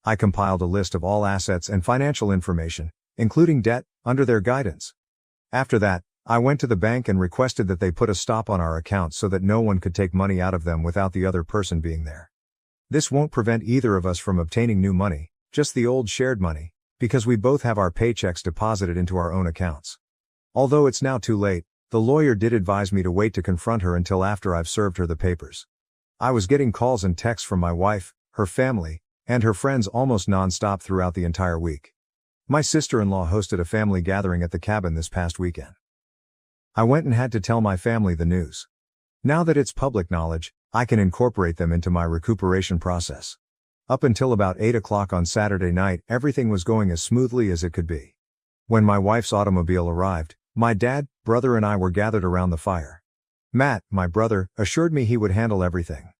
I compiled a list of all assets and financial information, including debt, under their guidance. After that, I went to the bank and requested that they put a stop on our accounts so that no one could take money out of them without the other person being there. This won't prevent either of us from obtaining new money, just the old shared money, because we both have our paychecks deposited into our own accounts. Although it's now too late, the lawyer did advise me to wait to confront her until after I've served her the papers. I was getting calls and texts from my wife, her family, and her friends almost non-stop throughout the entire week. My sister-in-law hosted a family gathering at the cabin this past weekend. I went and had to tell my family the news. Now that it's public knowledge, I can incorporate them into my recuperation process. Up until about 8 o'clock on Saturday night, everything was going as smoothly as it could be. When my wife's automobile arrived, my dad, brother and I were gathered around the fire. Matt, my brother, assured me he would handle everything.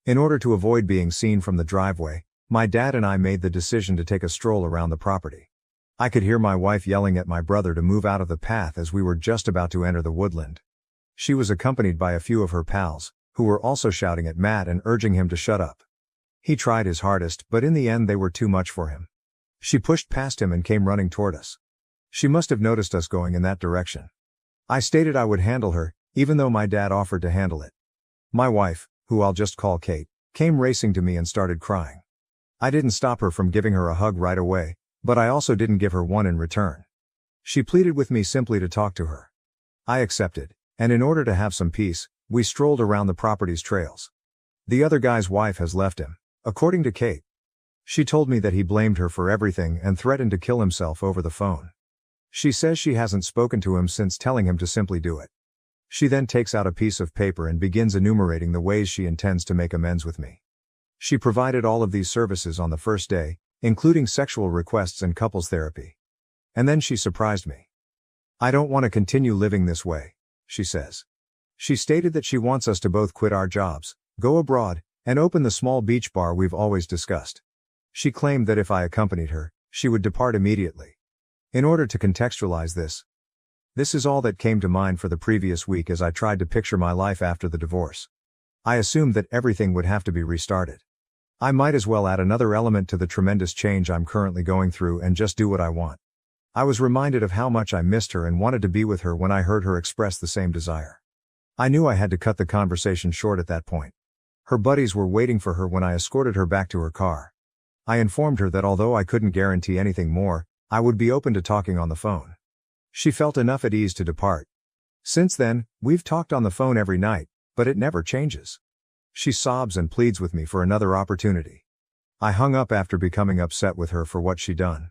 In order to avoid being seen from the driveway, My dad and I made the decision to take a stroll around the property. I could hear my wife yelling at my brother to move out of the path as we were just about to enter the woodland. She was accompanied by a few of her pals, who were also shouting at Matt and urging him to shut up. He tried his hardest, but in the end they were too much for him. She pushed past him and came running toward us. She must have noticed us going in that direction. I stated I would handle her, even though my dad offered to handle it. My wife, who I'll just call Kate, came racing to me and started crying. I didn't stop her from giving her a hug right away, but I also didn't give her one in return. She pleaded with me simply to talk to her. I accepted, and in order to have some peace, we strolled around the property's trails. The other guy's wife has left him, according to Kate. She told me that he blamed her for everything and threatened to kill himself over the phone. She says she hasn't spoken to him since telling him to simply do it. She then takes out a piece of paper and begins enumerating the ways she intends to make amends with me. She provided all of these services on the first day, including sexual requests and couples therapy. And then she surprised me. I don't want to continue living this way, she says. She stated that she wants us to both quit our jobs, go abroad, and open the small beach bar we've always discussed. She claimed that if I accompanied her, she would depart immediately. In order to contextualize this is all that came to mind for the previous week as I tried to picture my life after the divorce. I assumed that everything would have to be restarted. I might as well add another element to the tremendous change I'm currently going through and just do what I want. I was reminded of how much I missed her and wanted to be with her when I heard her express the same desire. I knew I had to cut the conversation short at that point. Her buddies were waiting for her when I escorted her back to her car. I informed her that although I couldn't guarantee anything more, I would be open to talking on the phone. She felt enough at ease to depart. Since then, we've talked on the phone every night, but it never changes. She sobs and pleads with me for another opportunity. I hung up after becoming upset with her for what she'd done.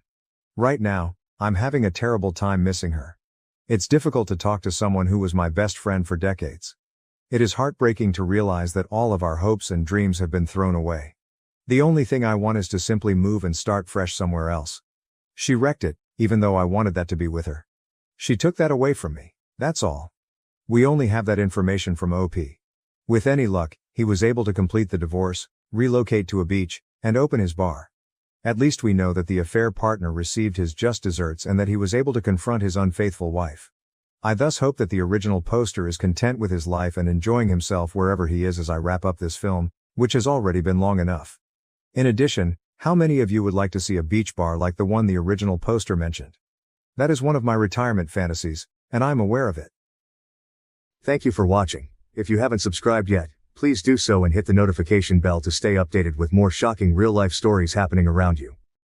Right now, I'm having a terrible time missing her. It's difficult to talk to someone who was my best friend for decades. It is heartbreaking to realize that all of our hopes and dreams have been thrown away. The only thing I want is to simply move and start fresh somewhere else. She wrecked it, even though I wanted that to be with her. She took that away from me, that's all. We only have that information from OP. With any luck, he was able to complete the divorce, relocate to a beach, and open his bar. At least we know that the affair partner received his just desserts and that he was able to confront his unfaithful wife. I thus hope that the original poster is content with his life and enjoying himself wherever he is as I wrap up this film, which has already been long enough. In addition, how many of you would like to see a beach bar like the one the original poster mentioned? That is one of my retirement fantasies, and I'm aware of it. Thank you for watching. If you haven't subscribed yet, please do so and hit the notification bell to stay updated with more shocking real-life stories happening around you.